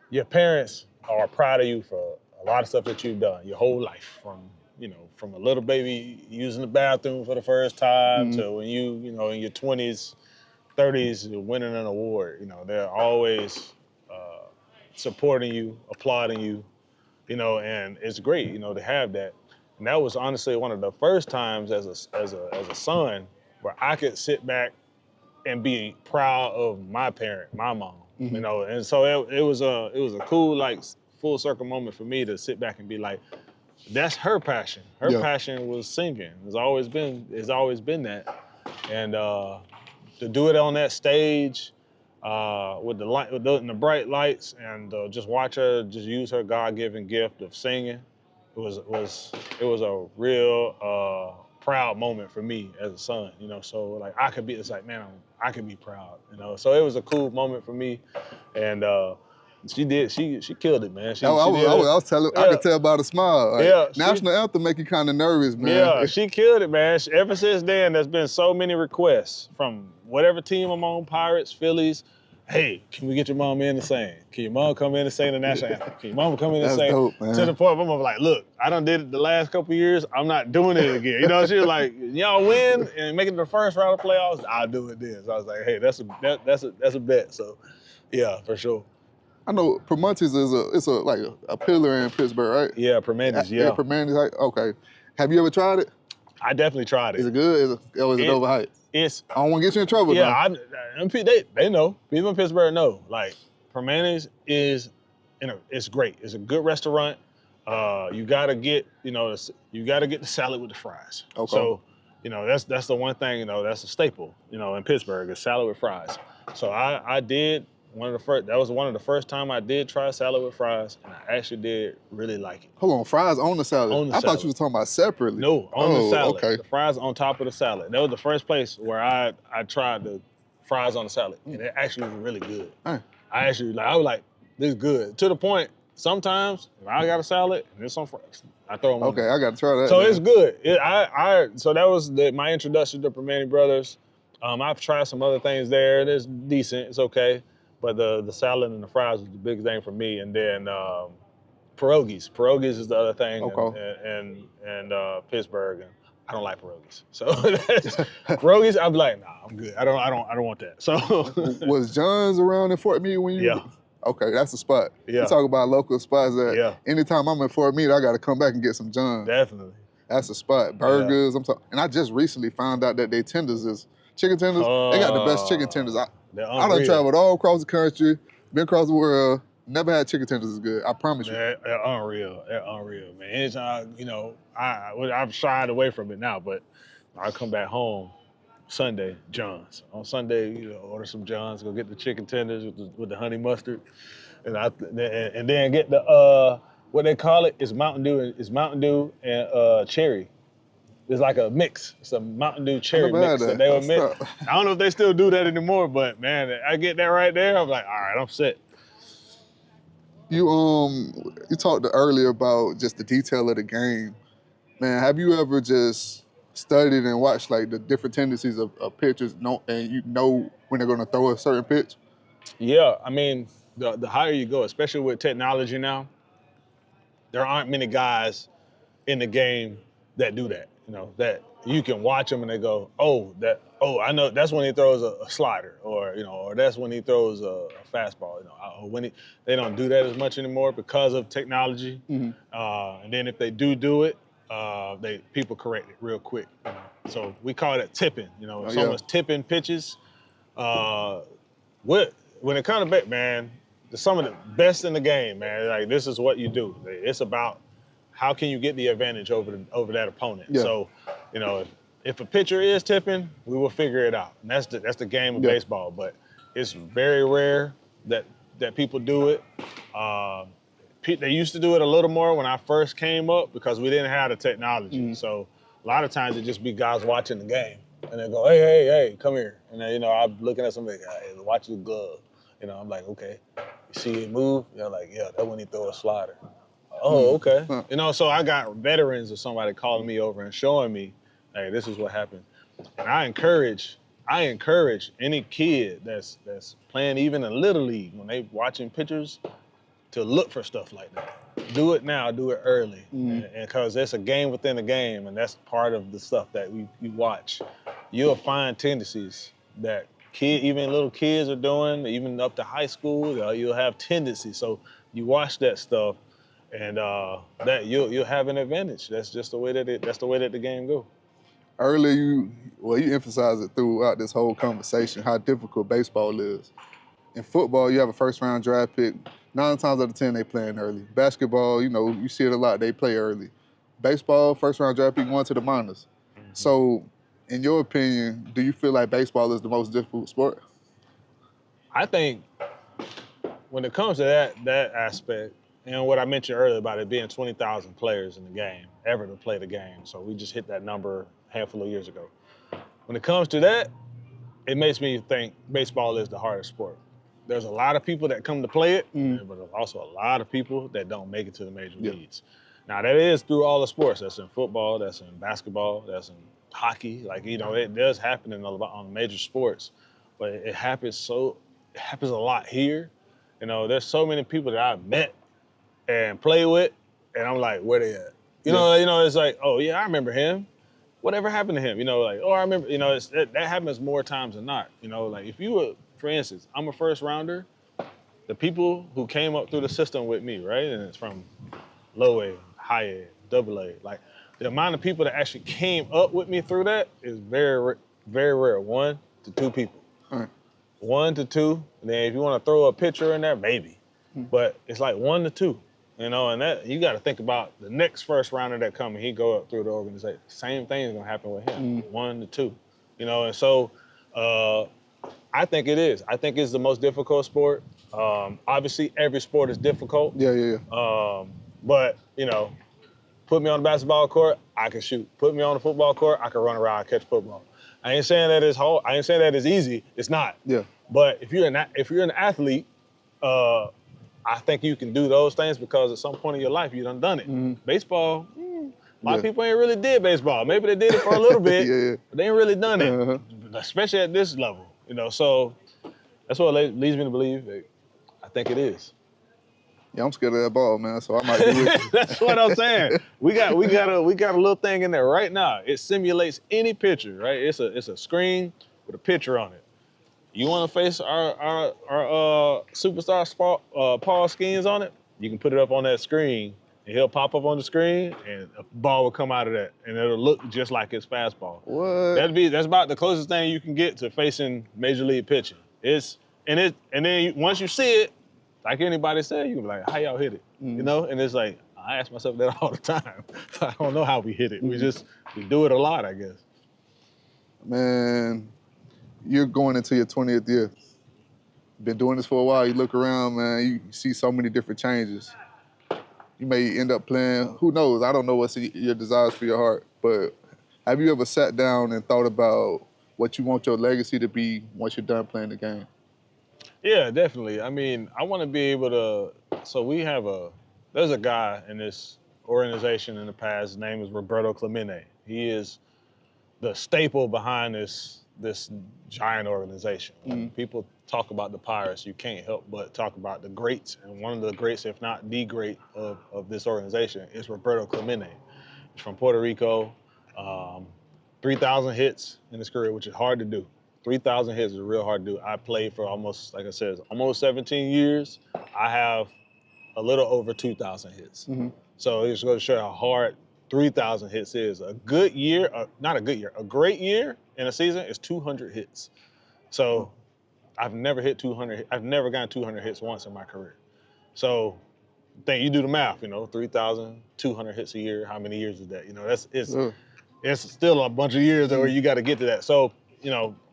[SPEAKER 1] Your parents are proud of you for a lot of stuff that you've done your whole life, from a little baby using the bathroom for the first time to when you in your 20s, 30s, you're winning an award. They're always supporting you, applauding you, and it's great, to have that. And that was honestly one of the first times as a son where I could sit back and be proud of my parent, my mom. And so it was a cool, like, full circle moment for me to sit back and be like, that's her passion. Her passion was singing. It's always been that. And to do it on that stage with the bright lights and just watch her just use her God-given gift of singing, it was a real proud moment for me as a son. So like I could be proud. So it was a cool moment for me, and she killed it, man. I
[SPEAKER 2] was telling, I could tell by the smile. Like, national anthem make you kind of nervous, man.
[SPEAKER 1] Yeah, she killed it, man. Ever since then, there's been so many requests from whatever team I'm on, Pirates, Phillies. Hey, can we get your mom in to sing? Can your mom come in and sing the national anthem? Can your mom come in and sing?
[SPEAKER 2] Dope, man.
[SPEAKER 1] To the point where I'm like, look, I done did it the last couple of years. I'm not doing it again. She was like, y'all win and make it to the first round of playoffs, I'll do it then. So I was like, hey, that's a bet. So yeah, for sure.
[SPEAKER 2] I know Primanti's is a pillar in Pittsburgh, right?
[SPEAKER 1] Yeah, Primanti's, yeah.
[SPEAKER 2] Primanti's, okay. Have you ever tried it?
[SPEAKER 1] I definitely tried it.
[SPEAKER 2] Is it good? Or is it overhyped?
[SPEAKER 1] I
[SPEAKER 2] don't want to get you in trouble.
[SPEAKER 1] Yeah, they know. People in Pittsburgh know. Like, Primanti's it's great. It's a good restaurant. You gotta get the salad with the fries.
[SPEAKER 2] Okay.
[SPEAKER 1] So, that's the one thing, that's a staple, in Pittsburgh, is salad with fries. So I did that was one of the first time I did try salad with fries, and I actually did really like it.
[SPEAKER 2] Hold on, fries on the salad? I thought you were talking about separately.
[SPEAKER 1] No, on the salad.
[SPEAKER 2] Okay.
[SPEAKER 1] The fries on top of the salad. That was the first place where I tried the fries on the salad, and it actually was really good. I was like, this is good. To the point, sometimes if I got a salad and there's some fries, I throw them on.
[SPEAKER 2] Okay, I got to try that.
[SPEAKER 1] So it's good. So that was my introduction to Primanti Brothers. I've tried some other things there. It's decent. It's okay. But the salad and the fries was the big thing for me. And then pierogies. Pierogies is the other thing in Pittsburgh. And I don't like pierogies. So pierogies, I'm like, nah, I'm good. I don't want that. So
[SPEAKER 2] was John's around in Fort Meade when you?
[SPEAKER 1] Yeah.
[SPEAKER 2] Okay, that's the spot.
[SPEAKER 1] Yeah.
[SPEAKER 2] You talk about local spots that anytime I'm in Fort Meade, I got to come back and get some John's.
[SPEAKER 1] Definitely.
[SPEAKER 2] That's the spot. Burgers. Yeah. And I just recently found out that they tenders is chicken tenders. They got the best chicken tenders. I done traveled all across the country, been across the world, never had chicken tenders as good. I promise you.
[SPEAKER 1] They're unreal. They're unreal, man. Anytime, I've shied away from it now, but I come back home Sunday, John's. On Sunday, order some John's, go get the chicken tenders with the honey mustard, and then get the what they call it is Mountain Dew. It's Mountain Dew and cherry. It's like a mix. It's a Mountain Dew cherry mix that they would mix. I don't know if they still do that anymore, but man, I get that right there. I'm like, all right, I'm set.
[SPEAKER 2] You talked earlier about just the detail of the game. Man, have you ever just studied and watched like the different tendencies of pitchers, and you know when they're gonna throw a certain pitch?
[SPEAKER 1] Yeah, I mean, the higher you go, especially with technology now, there aren't many guys in the game that do that. That you can watch them and they go, I know that's when he throws a slider, or that's when he throws a fastball. They don't do that as much anymore because of technology. Mm-hmm. And then if they do it, people correct it real quick. So we call it tipping. If someone's tipping pitches, when it comes to bat, man, some of the best in the game, man. Like, this is what you do. It's about how can you get the advantage over that opponent? Yeah. So, if a pitcher is tipping, we will figure it out. And that's the game of baseball. But it's very rare that people do it. they used to do it a little more when I first came up because we didn't have the technology. So a lot of times it just be guys watching the game. And they go, hey, come here. And then, I'm looking at somebody, hey, watch the glove. I'm like, okay. You see it move? Like, yeah, that when he throw a slider. Oh, okay. So I got veterans or somebody calling me over and showing me, hey, this is what happened. And I encourage any kid that's playing even in Little League, when they watching pictures, to look for stuff like that. Do it now, do it early. And because it's a game within a game, and that's part of the stuff that you watch. You'll find tendencies that even little kids are doing, even up to high school, you'll have tendencies. So you watch that stuff, and that you'll have an advantage. That's just the way that the game goes.
[SPEAKER 2] Earlier, you emphasized it throughout this whole conversation, how difficult baseball is. In football, you have a first-round draft pick. 9 times out of 10, they playing early. Basketball, you see it a lot, they play early. Baseball, first-round draft pick, going to the minors. So, in your opinion, do you feel like baseball is the most difficult sport?
[SPEAKER 1] I think when it comes to that aspect, and what I mentioned earlier about it being 20,000 players in the game, ever to play the game. So we just hit that number a handful of years ago. When it comes to that, it makes me think baseball is the hardest sport. There's a lot of people that come to play it, but there's also a lot of people that don't make it to the major leagues. Now, that is through all the sports. That's in football, that's in basketball, that's in hockey. Like, it does happen on major sports, but it happens a lot here. There's so many people that I've met and play with, and I'm like, where they at? It's like, oh yeah, I remember him. Whatever happened to him? I remember. That happens more times than not. Like if you were, for instance, I'm a first rounder. The people who came up through the system with me, right, and it's from low A, high A, double A. Like the amount of people that actually came up with me through that is very, very rare. 1 to 2 people. 1 to 2. And then if you want to throw a pitcher in there, maybe. But it's like 1 to 2. And that you got to think about the next first rounder that come and he go up through the organization. Same thing is gonna happen with him. 1 to 2. And so I think it is. I think it's the most difficult sport. Obviously, every sport is difficult.
[SPEAKER 2] Yeah.
[SPEAKER 1] But put me on the basketball court, I can shoot. Put me on the football court, I can run around and catch football. I ain't saying that it's hard. I ain't saying that it's easy. It's not.
[SPEAKER 2] Yeah.
[SPEAKER 1] But if you're an athlete, I think you can do those things because at some point in your life you done it. Baseball, a lot of people ain't really did baseball. Maybe they did it for a little bit, but they ain't really done it, especially at this level. So that's what leads me to believe that I think it is.
[SPEAKER 2] Yeah, I'm scared of that ball, man. So I might do it.
[SPEAKER 1] That's what I'm saying. We got a little thing in there right now. It simulates any pitcher, right? It's a screen with a pitcher on it. You want to face our superstar Paul Skeens on it? You can put it up on that screen, and he'll pop up on the screen, and a ball will come out of that, and it'll look just like his fastball.
[SPEAKER 2] What?
[SPEAKER 1] That's about the closest thing you can get to facing major league pitching. And then once you see it, like anybody said, you can be like, how y'all hit it? And it's like, I ask myself that all the time. I don't know how we hit it. We do it a lot, I guess.
[SPEAKER 2] Man, you're going into your 20th year. Been doing this for a while. You look around, man, you see so many different changes. You may end up playing, who knows? I don't know what's your desires for your heart, but have you ever sat down and thought about what you want your legacy to be once you're done playing the game?
[SPEAKER 1] Yeah, definitely. I mean, I want to be able to, so there's a guy in this organization in the past, his name is Roberto Clemente. He is the staple behind this giant organization. When people talk about the Pirates, you can't help but talk about the greats, and one of the greats, if not the great of this organization, is Roberto Clemente. He's from Puerto Rico, 3,000 hits in his career, which is hard to do. 3,000 hits is real hard to do. I played for almost 17 years. I have a little over 2,000 hits. So it's going to show how hard 3,000 hits is. A great year in a season is 200 hits. So I've never hit 200. I've never gotten 200 hits once in my career. So you do the math, 3,200 hits a year. How many years is that? It's still a bunch of years where you got to get to that. So,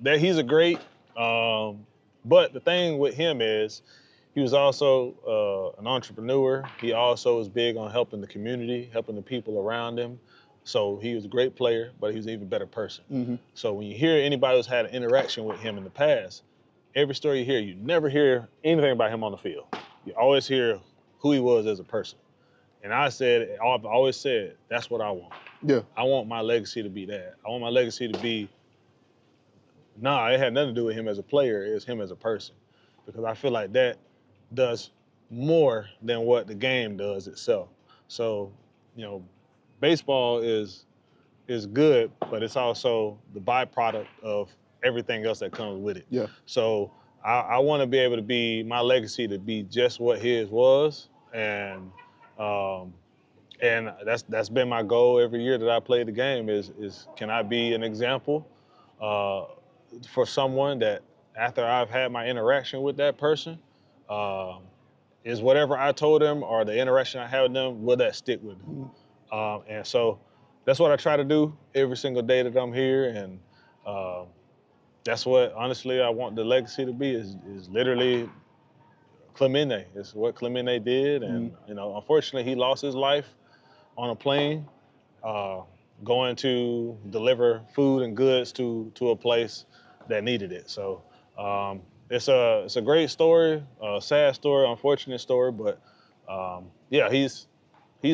[SPEAKER 1] that he's a great, but the thing with him is he was also an entrepreneur. He also was big on helping the community, helping the people around him. So he was a great player, but he was an even better person.
[SPEAKER 2] Mm-hmm.
[SPEAKER 1] So when you hear anybody who's had an interaction with him in the past, every story you hear, you never hear anything about him on the field. You always hear who he was as a person. And I've always said, that's what I want.
[SPEAKER 2] Yeah.
[SPEAKER 1] I want my legacy to be that. I want my legacy to be, it had nothing to do with him as a player, it's him as a person. Because I feel like that does more than what the game does itself. So, baseball is good, but it's also the byproduct of everything else that comes with it.
[SPEAKER 2] Yeah.
[SPEAKER 1] So I want to be able to be, my legacy to be just what his was, and that's been my goal every year that I play the game is can I be an example for someone that after I've had my interaction with that person, is whatever I told them or the interaction I had with them, will that stick with them? And so that's what I try to do every single day that I'm here, and that's what, honestly, I want the legacy to be is literally Clemente. It's what Clemente did, and unfortunately, he lost his life on a plane going to deliver food and goods to a place that needed it. So it's a great story, a sad story, unfortunate story, but he's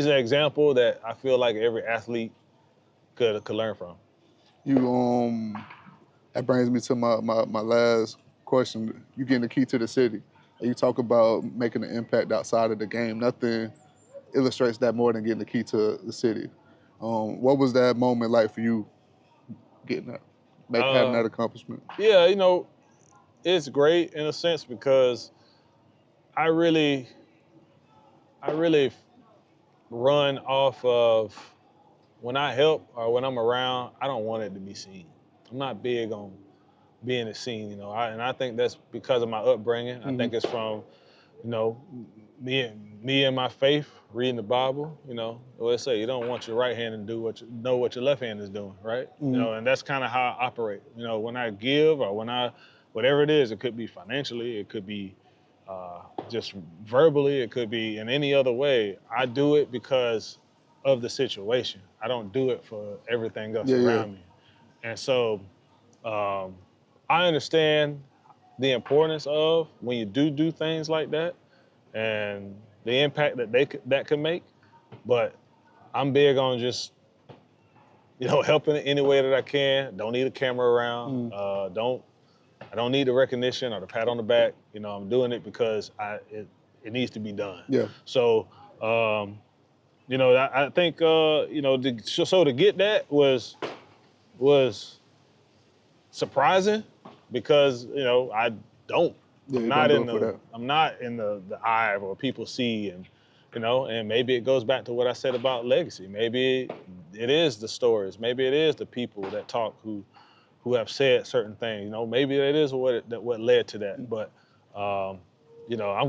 [SPEAKER 1] an example that I feel like every athlete could learn from.
[SPEAKER 2] That brings me to my last question. You getting the key to the city. You talk about making an impact outside of the game. Nothing illustrates that more than getting the key to the city. What was that moment like for you getting that, having that accomplishment?
[SPEAKER 1] Yeah, it's great in a sense because I really run off of when I help or when I'm around, I don't want it to be seen. I'm not big on being seen, and I think that's because of my upbringing. I think it's from, me and my faith, reading the Bible. They say you don't want your right hand to do what your left hand is doing, right? And that's kind of how I operate. When I give or whatever it is, it could be financially, it could be just verbally, it could be in any other way. I do it because of the situation. I don't do it for everything else around me. And so I understand the importance of when you do things like that and the impact that can make, but I'm big on just helping in any way that I can. Don't need a camera around. I don't need the recognition or the pat on the back. I'm doing it because it needs to be done.
[SPEAKER 2] Yeah.
[SPEAKER 1] So I think so to get that was surprising because I don't. I'm not in the eye of what people see, and and maybe it goes back to what I said about legacy. Maybe it is the stories. Maybe it is the people that talk who have said certain things. Maybe that is what led to that. But I'm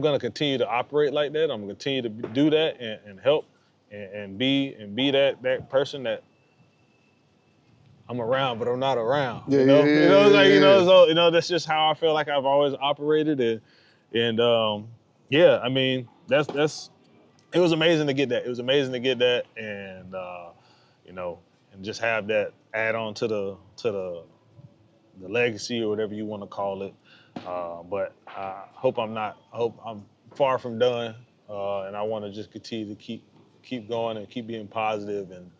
[SPEAKER 1] going to continue to operate like that. I'm going to continue to do that and help and be that person that I'm around, but I'm not around. So that's just how I feel like I've always operated, and I mean that's it was amazing to get that. It was amazing to get that, and and just have that add on to the legacy or whatever you want to call it. But I hope I'm far from done, and I want to just continue to keep going and keep being positive and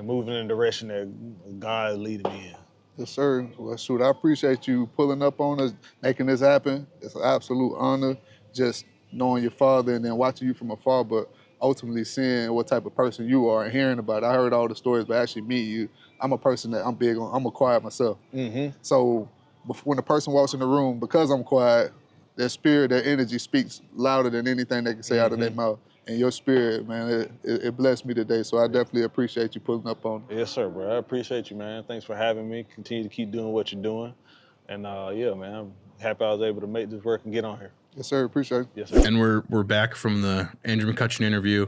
[SPEAKER 1] moving in the direction that God is leading me in.
[SPEAKER 2] Yes, sir. Well, shoot, I appreciate you pulling up on us, making this happen. It's an absolute honor just knowing your father and then watching you from afar, but ultimately seeing what type of person you are and hearing about it. I heard all the stories, but actually meeting you, I'm a person that I'm big on. I'm a quiet myself. So when a person walks in the room, because I'm quiet, their spirit, their energy speaks louder than anything they can say out of their mouth. And your spirit, man, it blessed me today. So I definitely appreciate you pulling up on it.
[SPEAKER 1] Yes, sir, bro. I appreciate you, man. Thanks for having me. Continue to keep doing what you're doing. And man, I'm happy I was able to make this work and get on here.
[SPEAKER 2] Yes, sir. Appreciate it.
[SPEAKER 1] Yes, sir.
[SPEAKER 3] And we're back from the Andrew McCutchen interview.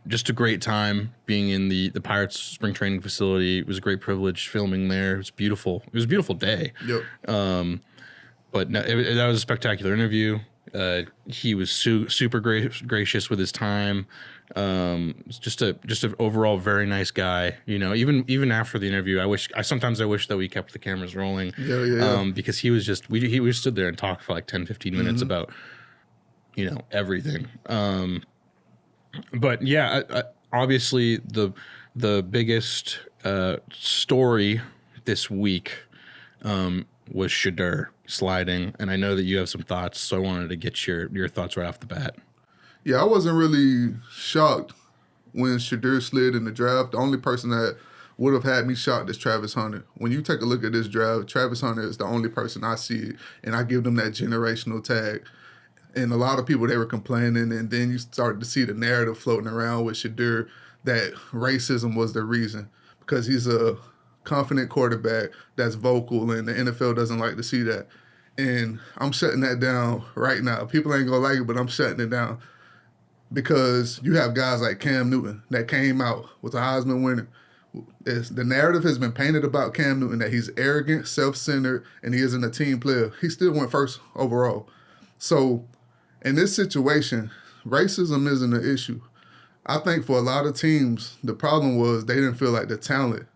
[SPEAKER 3] Just a great time being in the Pirates spring training facility. It was a great privilege filming there. It was beautiful. It was a beautiful day.
[SPEAKER 2] Yep.
[SPEAKER 3] But no, that was a spectacular interview. He was super gracious with his time. Just an overall very nice guy. You know, even after the interview, I sometimes wish that we kept the cameras rolling.
[SPEAKER 2] Yeah.
[SPEAKER 3] Because he was just we stood there and talked for like 10-15 minutes about, you know, everything. But yeah, obviously the biggest story this week was Shedeur sliding, and I know that you have some thoughts, so I wanted to get your thoughts right off the bat.
[SPEAKER 2] Yeah, I wasn't really shocked when Shedeur slid in the draft. The only person that would have had me shocked is Travis Hunter. When you take a look at this draft, Travis Hunter is the only person I see, and I give them that generational tag. And a lot of people, they were complaining, and then you started to see the narrative floating around with Shedeur that racism was the reason, because he's a confident quarterback that's vocal, and the NFL doesn't like to see that. And I'm shutting that down right now. People ain't going to like it, but I'm shutting it down. Because you have guys like Cam Newton that came out with a Heisman winner. The narrative has been painted about Cam Newton that he's arrogant, self-centered, and he isn't a team player. He still went first overall. So in this situation, racism isn't an issue. I think for a lot of teams, the problem was they didn't feel like the talent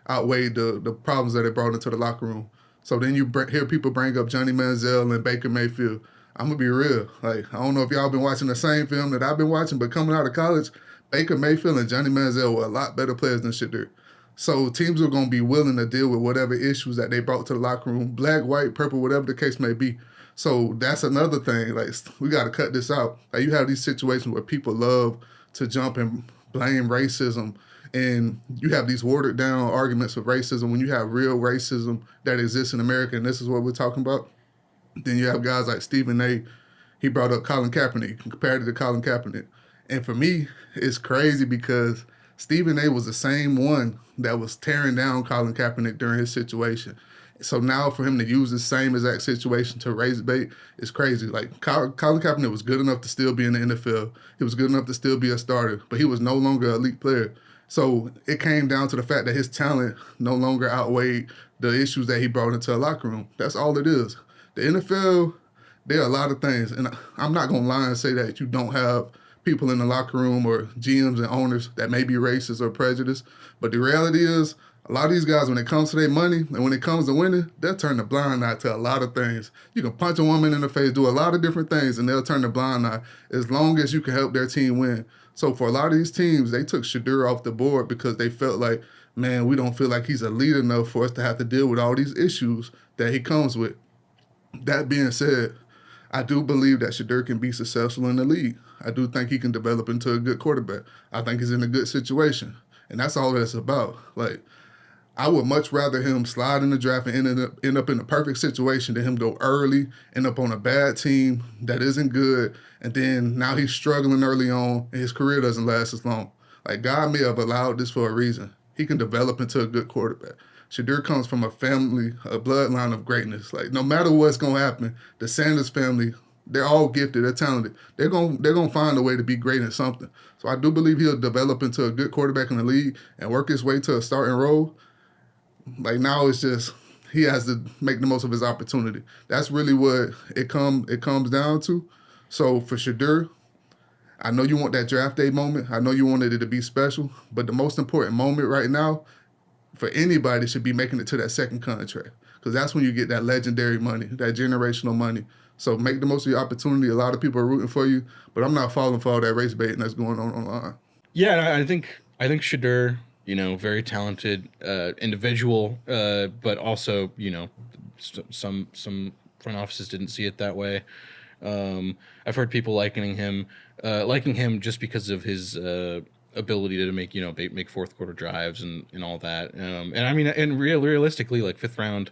[SPEAKER 2] outweighed the problems that it brought into the locker room. So then you hear people bring up Johnny Manziel and Baker Mayfield. I'm going to be real. Like, I don't know if y'all been watching the same film that I've been watching, but coming out of college, Baker Mayfield and Johnny Manziel were a lot better players than Shedeur. So teams are going to be willing to deal with whatever issues that they brought to the locker room, black, white, purple, whatever the case may be. So that's another thing. Like, we got to cut this out. Like, you have these situations where people love to jump and blame racism, and you have these watered down arguments of racism when you have real racism that exists in America, and this is what we're talking about. Then you have guys like Stephen A. He brought up Colin Kaepernick, compared it to Colin Kaepernick. And for me, it's crazy because Stephen A. was the same one that was tearing down Colin Kaepernick during his situation. So now for him to use the same exact situation to raise bait is crazy. Like, Colin Kaepernick was good enough to still be in the NFL. He was good enough to still be a starter, but he was no longer an elite player. So it came down to the fact that his talent no longer outweighed the issues that he brought into a locker room. That's all it is. The NFL, there are a lot of things, and I'm not going to lie and say that you don't have people in the locker room or GMs and owners that may be racist or prejudiced, but the reality is a lot of these guys, when it comes to their money and when it comes to winning, they'll turn the blind eye to a lot of things. You can punch a woman in the face, do a lot of different things, and they'll turn the blind eye as long as you can help their team win. So for a lot of these teams, they took Shedeur off the board because they felt like, man, we don't feel like he's a leader enough for us to have to deal with all these issues that he comes with. That being said, I do believe that Shedeur can be successful in the league. I do think he can develop into a good quarterback. I think he's in a good situation. And that's all that's about. Like, I would much rather him slide in the draft and end up in a perfect situation than him go early, end up on a bad team that isn't good, and then now he's struggling early on and his career doesn't last as long. Like, God may have allowed this for a reason. He can develop into a good quarterback. Shedeur comes from a family, a bloodline of greatness. Like, no matter what's going to happen, the Sanders family, they're all gifted, they're talented. They're gonna find a way to be great at something. So I do believe he'll develop into a good quarterback in the league and work his way to a starting role. Like, now it's just he has to make the most of his opportunity. That's really what it comes down to. So for Shedeur, I know you want that draft day moment. I know you wanted it to be special, but the most important moment right now for anybody should be making it to that second contract, because that's when you get that legendary money, that generational money. So make the most of your opportunity. A lot of people are rooting for you, but I'm not falling for all that race baiting that's going on online.
[SPEAKER 3] Yeah, I think Shedeur, very talented individual, but also, some front offices didn't see it that way. I've heard people liking him just because of his ability to make fourth quarter drives and all that. And I mean, and realistically, like, fifth round,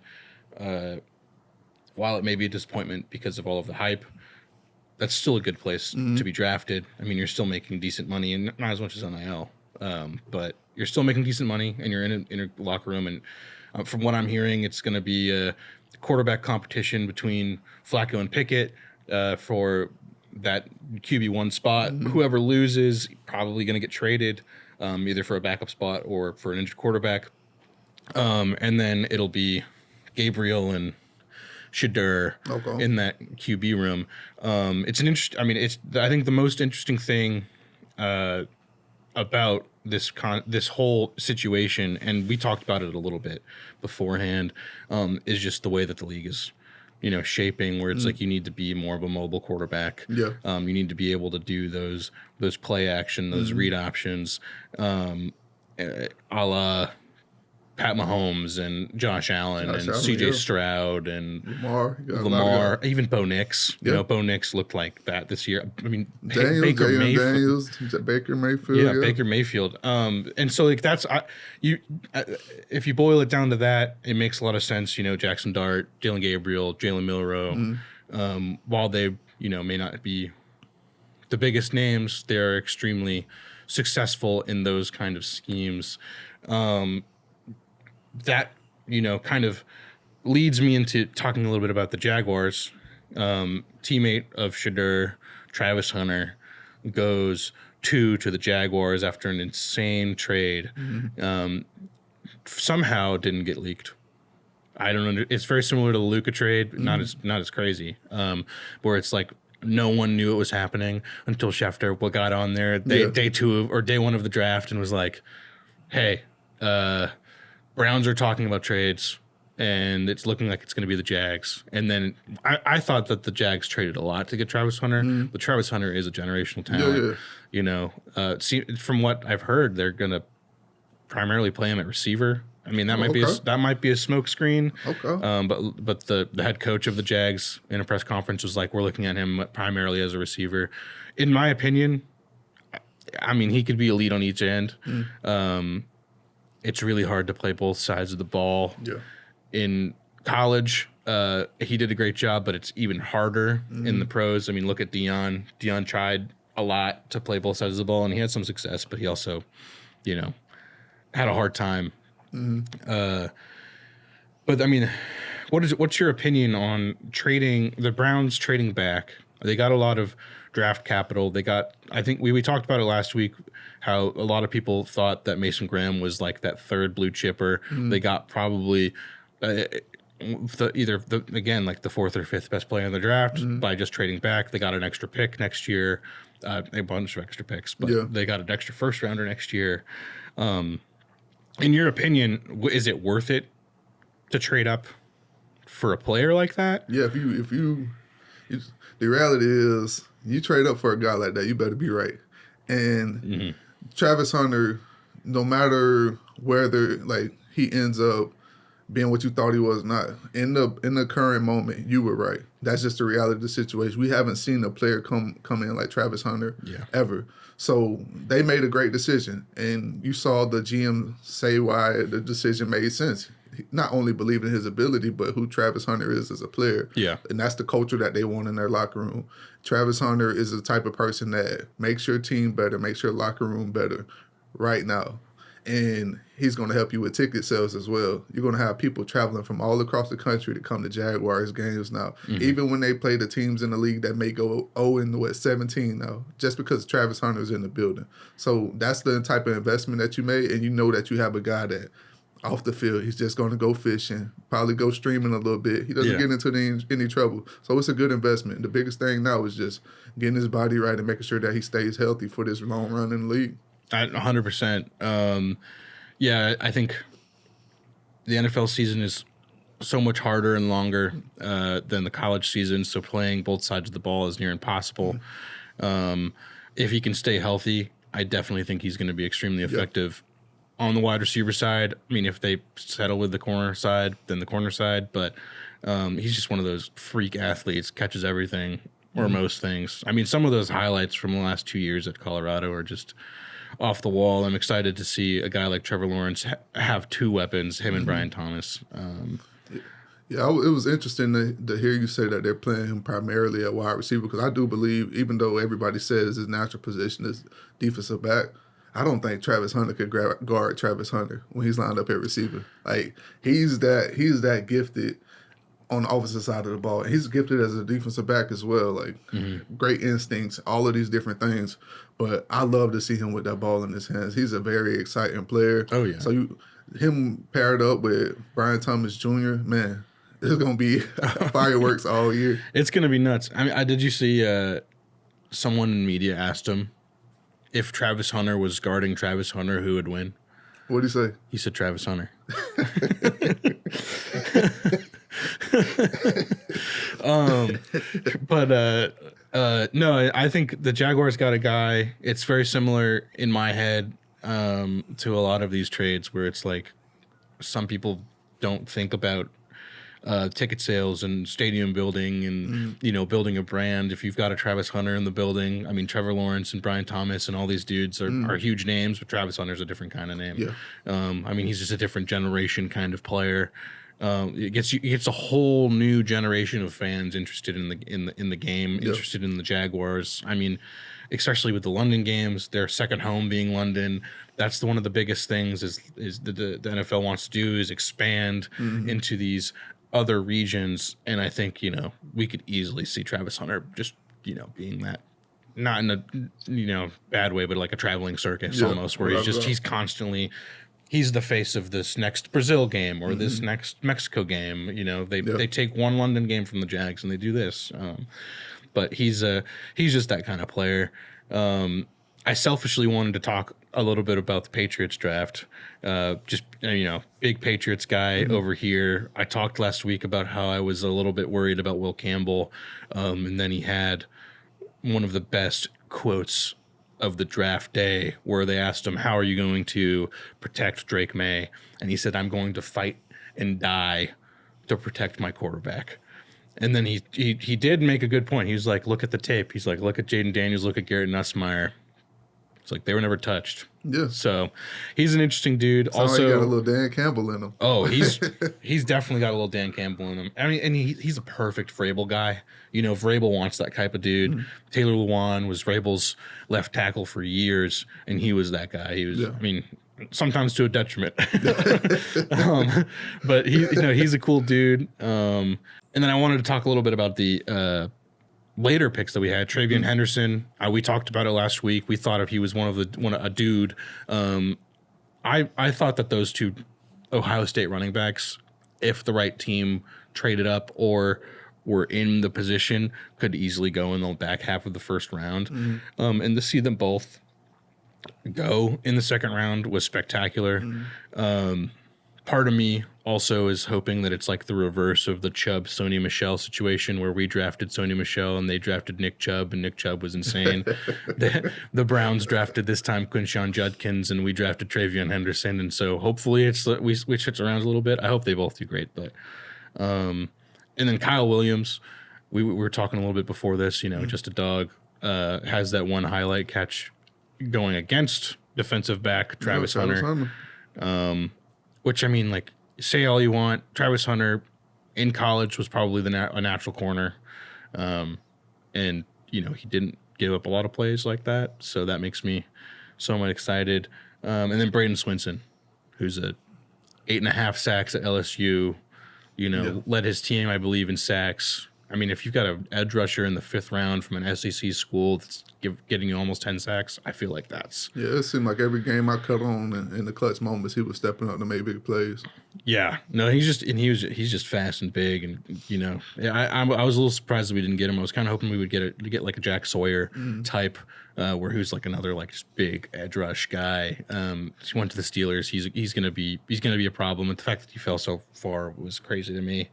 [SPEAKER 3] while it may be a disappointment because of all of the hype, that's still a good place to be drafted. I mean, you're still making decent money, and not as much as NIL, but you're still making decent money, and you're in a locker room. And from what I'm hearing, it's going to be a quarterback competition between Flacco and Pickett for that QB1 spot. Whoever loses, probably going to get traded, either for a backup spot or for an injured quarterback. And then it'll be Gabriel and Shedeur in that QB room. It's an interest. I mean, I think the most interesting thing about this whole situation, and we talked about it a little bit beforehand, is just the way that the league is, shaping, where it's like you need to be more of a mobile quarterback.
[SPEAKER 2] Yeah.
[SPEAKER 3] You need to be able to do those play action, those read options, a la Pat Mahomes and Josh Allen and CJ Stroud and Lamar, even Bo Nix.
[SPEAKER 2] Yeah.
[SPEAKER 3] Bo Nix looked like that this year. I mean,
[SPEAKER 2] Baker Mayfield.
[SPEAKER 3] Yeah, Baker Mayfield. And so like that's if you boil it down to that, it makes a lot of sense. Jackson Dart, Jalen Gabriel, Jalen Milroe. While they may not be the biggest names, they're extremely successful in those kind of schemes. That kind of leads me into talking a little bit about the Jaguars. Teammate of Shedeur, Travis Hunter, goes to the Jaguars after an insane trade. Somehow didn't get leaked. I don't know. It's very similar to the Luka trade, but not as crazy. Where it's like no one knew it was happening until Schefter got on there day 2 or day 1 of the draft and was like, "Hey, Browns are talking about trades, and it's looking like it's going to be the Jags." And then I thought that the Jags traded a lot to get Travis Hunter, but Travis Hunter is a generational talent. From what I've heard, they're going to primarily play him at receiver. I mean, that might be a smoke screen.
[SPEAKER 2] Okay.
[SPEAKER 3] But the head coach of the Jags in a press conference was like, "We're looking at him primarily as a receiver." In my opinion, I mean, he could be elite on each end. It's really hard to play both sides of the ball.
[SPEAKER 2] Yeah.
[SPEAKER 3] In college, he did a great job, but it's even harder in the pros. I mean, look at Deion. Deion tried a lot to play both sides of the ball, and he had some success, but he also, had a hard time. But I mean, what's your opinion on the Browns trading back? They got a lot of draft capital. I think we talked about it last week, how a lot of people thought that Mason Graham was like that third blue chipper. They got probably like the 4th or 5th best player in the draft by just trading back. They got an extra pick next year, a bunch of extra picks, but they got an extra first rounder next year. In your opinion, is it worth it to trade up for a player like that?
[SPEAKER 2] Yeah, if you the reality is you trade up for a guy like that, you better be right. And Travis Hunter, no matter whether he ends up being what you thought he was not, in the current moment, you were right. That's just the reality of the situation. We haven't seen a player come in like Travis Hunter ever. So they made a great decision, and you saw the GM say why the decision made sense. Not only believing in his ability, but who Travis Hunter is as a player. Yeah. And that's the culture that they want in their locker room. Travis Hunter is the type of person that makes your team better, makes your locker room better right now. And he's going to help you with ticket sales as well. You're going to have people traveling from all across the country to come to Jaguars games now. Even when they play the teams in the league that may go 0-17 now, just because Travis Hunter's in the building. So that's the type of investment that you made, and you know that you have a guy that off the field, he's just going to go fishing, probably go streaming a little bit. He doesn't get into any trouble. So it's a good investment. The biggest thing now is just getting his body right and making sure that he stays healthy for this long run in the league.
[SPEAKER 3] 100%. I think the NFL season is so much harder and longer than the college season, so playing both sides of the ball is near impossible. If he can stay healthy, I definitely think he's going to be extremely effective. On the wide receiver side, I mean, if they settle with the corner side, then the corner side. But he's just one of those freak athletes, catches everything or most things. I mean, some of those highlights from the last 2 years at Colorado are just off the wall. I'm excited to see a guy like Trevor Lawrence have two weapons, him and Brian Thomas.
[SPEAKER 2] It was interesting to hear you say that they're playing him primarily at wide receiver, because I do believe, even though everybody says his natural position is defensive back, I don't think Travis Hunter could guard Travis Hunter when he's lined up at receiver. Like, he's that gifted on the offensive side of the ball. He's gifted as a defensive back as well. Like, great instincts, all of these different things. But I love to see him with that ball in his hands. He's a very exciting player.
[SPEAKER 3] Oh, yeah.
[SPEAKER 2] So him paired up with Brian Thomas Jr., man, It's gonna be fireworks all year.
[SPEAKER 3] It's gonna be nuts. I mean, did you see someone in media asked him if Travis Hunter was guarding Travis Hunter, who would win?
[SPEAKER 2] What'd he say?
[SPEAKER 3] He said Travis Hunter. No, I think the Jaguars got a guy. It's very similar in my head to a lot of these trades where it's like some people don't think about ticket sales and stadium building and building a brand. If you've got a Travis Hunter in the building, I mean Trevor Lawrence and Brian Thomas and all these dudes are huge names, but Travis Hunter's a different kind of name.
[SPEAKER 2] Yeah.
[SPEAKER 3] I mean he's just a different generation kind of player. It gets a whole new generation of fans interested in the game, interested in the Jaguars. I mean, especially with the London games, their second home being London. That's one of the biggest things is the NFL wants to do is expand into these other regions, and I think we could easily see Travis Hunter just being that, not in a bad way, but like a traveling circus almost, where he's constantly. He's the face of this next Brazil game or this next Mexico game. They take one London game from the Jags and they do this. But he's just that kind of player. I selfishly wanted to talk a little bit about the Patriots draft. Big Patriots guy over here. I talked last week about how I was a little bit worried about Will Campbell. And then he had one of the best quotes of the draft day where they asked him, how are you going to protect Drake May? And he said, I'm going to fight and die to protect my quarterback. And then he did make a good point. He was like, look at the tape. He's like, look at Jaden Daniels, look at Garrett Nussmeier. It's like they were never touched. Yeah. So he's an interesting dude.
[SPEAKER 2] Sound also, like he got a little Dan Campbell in him.
[SPEAKER 3] Oh, he's definitely got a little Dan Campbell in him. I mean, and he's a perfect Vrabel guy. Vrabel wants that type of dude. Taylor Lewan was Vrabel's left tackle for years, and he was that guy. He was, I mean, sometimes to a detriment. But he's a cool dude. And then I wanted to talk a little bit about the later picks that we had. Travion Henderson, we talked about it last week. We thought if he was a dude. I thought that those two Ohio State running backs, if the right team traded up or were in the position, could easily go in the back half of the first round. And to see them both go in the second round was spectacular. Part of me also is hoping that it's like the reverse of the Chubb Sony Michel situation where we drafted Sony Michel and they drafted Nick Chubb and Nick Chubb was insane. the Browns drafted this time Quinshon Judkins and we drafted Travion Henderson, and so hopefully we switch it around a little bit. I hope they both do great, but and then Kyle Williams, we were talking a little bit before this, just a dog, has that one highlight catch going against defensive back Travis Hunter. Which, I mean, like, say all you want. Travis Hunter in college was probably a natural corner. And, he didn't give up a lot of plays like that. So that makes me somewhat excited. And then Braden Swinson, who's 8.5 sacks at LSU, led his team, I believe, in sacks. I mean, if you've got an edge rusher in the 5th round from an SEC school that's getting you almost 10 sacks, I feel like that's...
[SPEAKER 2] Yeah, it seemed like every game I cut on in the clutch moments, he was stepping up to make big plays.
[SPEAKER 3] Yeah. No, he's just fast and big, and, I was a little surprised that we didn't get him. I was kind of hoping we would get like a Jack Sawyer type, where who's like another like just big edge rush guy. He went to the Steelers. He's gonna be a problem. And the fact that he fell so far was crazy to me.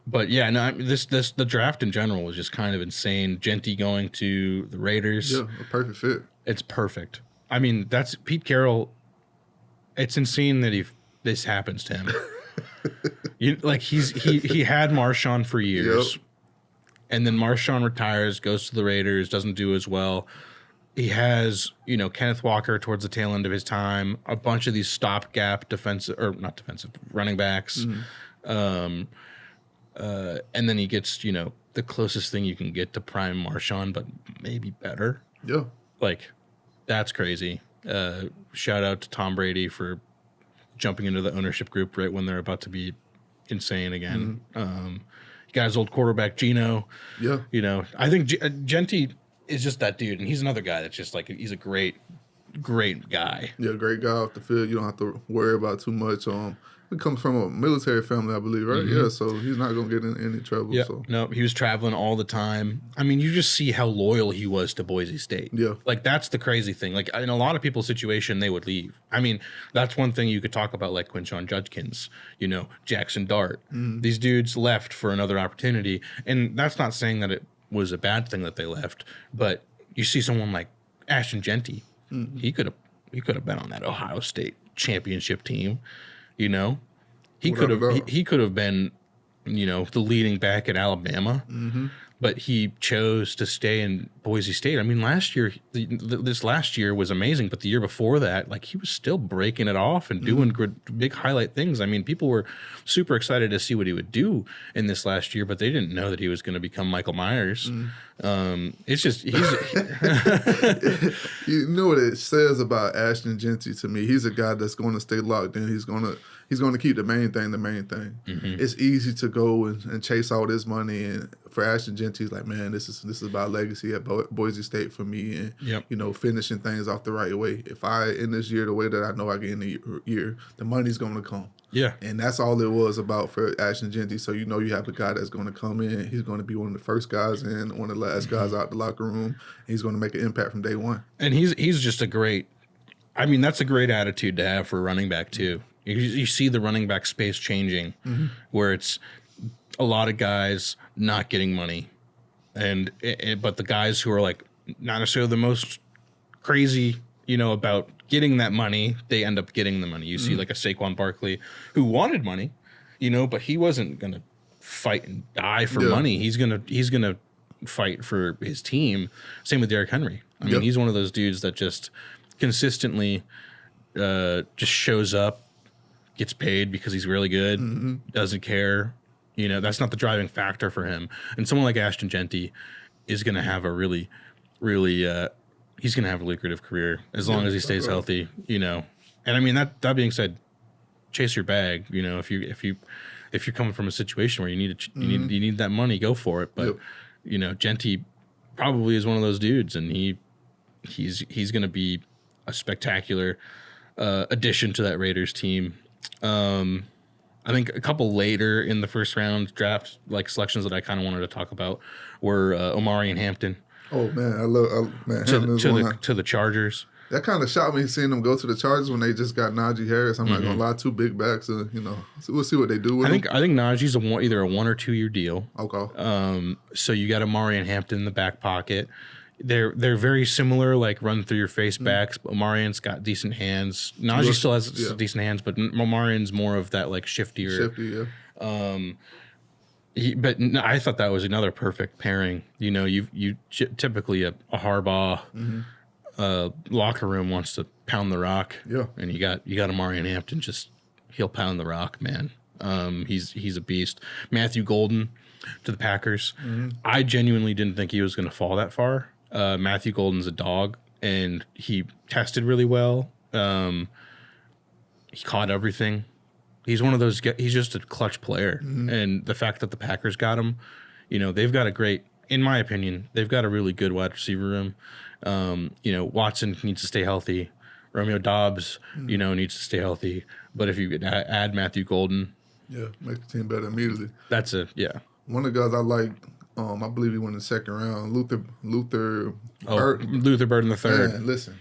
[SPEAKER 3] But yeah, no, the draft in general was just kind of insane. Genty going to the Raiders.
[SPEAKER 2] Yeah, a perfect fit.
[SPEAKER 3] It's perfect. I mean, that's Pete Carroll. It's insane that this happens to him. He had Marshawn for years, and then Marshawn retires, goes to the Raiders, doesn't do as well. He has, Kenneth Walker towards the tail end of his time, a bunch of these stopgap running backs. And then he gets, the closest thing you can get to prime Marshawn, but maybe better.
[SPEAKER 2] Yeah.
[SPEAKER 3] Like, that's crazy. Shout out to Tom Brady for jumping into the ownership group right when they're about to be insane again. You got his old quarterback, Geno.
[SPEAKER 2] Yeah.
[SPEAKER 3] I think Genty is just that dude. And he's another guy that's just like, he's a great great guy.
[SPEAKER 2] Yeah, great guy off the field. You don't have to worry about too much. He comes from a military family, I believe, right?
[SPEAKER 3] Mm-hmm.
[SPEAKER 2] Yeah, so he's not going to get in any trouble.
[SPEAKER 3] Yeah,
[SPEAKER 2] So.
[SPEAKER 3] no, he was traveling all the time. I mean, you just see how loyal he was to Boise State.
[SPEAKER 2] Yeah.
[SPEAKER 3] Like, that's the crazy thing. Like, in a lot of people's situation, they would leave. I mean, that's one thing you could talk about, like Quinshon Judkins, Jackson Dart. These dudes left for another opportunity. And that's not saying that it was a bad thing that they left, but you see someone like Ashton Genty. He could have been on that Ohio State championship team, He could have been, the leading back at Alabama, but he chose to stay in Boise State. I mean, this last year was amazing, but the year before that, like, he was still breaking it off and doing big highlight things. I mean, people were super excited to see what he would do in this last year, but they didn't know that he was going to become Michael Myers. It's just
[SPEAKER 2] You know what it says about Ashton Genty to me? He's a guy that's going to stay locked in. He's going to keep the main thing the main thing. It's easy to go and chase all this money, and for Ashton Genty, he's like, man, this is about legacy at Boise State for me, and finishing things off the right way. If I end this year the way that I know I get in the year, the money's going to come.
[SPEAKER 3] Yeah.
[SPEAKER 2] And that's all it was about for Ashton Genty. So you have a guy that's going to come in. He's going to be one of the first guys in, one of the last guys out the locker room. He's going to make an impact from day one.
[SPEAKER 3] And he's just a great. I mean, that's a great attitude to have for a running back too. You see the running back space changing, where it's a lot of guys not getting money, but the guys who are like not necessarily the most crazy, about getting that money, they end up getting the money. You see like a Saquon Barkley who wanted money, but he wasn't gonna fight and die for money. He's gonna fight for his team. Same with Derrick Henry. I mean, he's one of those dudes that just consistently just shows up, gets paid because he's really good, doesn't care. That's not the driving factor for him. And someone like Ashton Genty is going to have a really, really, he's going to have a lucrative career as long as he stays healthy, And I mean, that being said, chase your bag, if you're coming from a situation where you need that money, go for it. But, Genty probably is one of those dudes, and he's going to be a spectacular addition to that Raiders team. I think a couple later in the first round draft, like selections that I kind of wanted to talk about, were Omari and Hampton.
[SPEAKER 2] Oh man, I love
[SPEAKER 3] to the Chargers.
[SPEAKER 2] That kind of shocked me seeing them go to the Chargers when they just got Najee Harris. I'm not gonna lie, two big backs. So we'll see what they do with him.
[SPEAKER 3] I think Najee's either a 1 or 2 year deal.
[SPEAKER 2] Okay.
[SPEAKER 3] So you got Omari and Hampton in the back pocket. They're very similar, like run through your face backs. But Omarian's got decent hands. Najee still has decent hands, but Omarian's more of that like shiftier.
[SPEAKER 2] Shifty, yeah.
[SPEAKER 3] But I thought that was another perfect pairing. You typically a Harbaugh locker room wants to pound the rock.
[SPEAKER 2] Yeah.
[SPEAKER 3] And you got Omari and Hampton, he'll pound the rock, man. He's a beast. Matthew Golden to the Packers. I genuinely didn't think he was going to fall that far. Matthew Golden's a dog, and he tested really well. He caught everything. He's one of those. He's just a clutch player, and the fact that the Packers got him, they've got a great. In my opinion, they've got a really good wide receiver room. Watson needs to stay healthy. Romeo Dobbs, needs to stay healthy. But if you could add Matthew Golden,
[SPEAKER 2] make the team better immediately.
[SPEAKER 3] That's
[SPEAKER 2] one of the guys I like. I believe he went in the second round. Luther Burden.
[SPEAKER 3] Luther Burden the third.
[SPEAKER 2] Man, listen,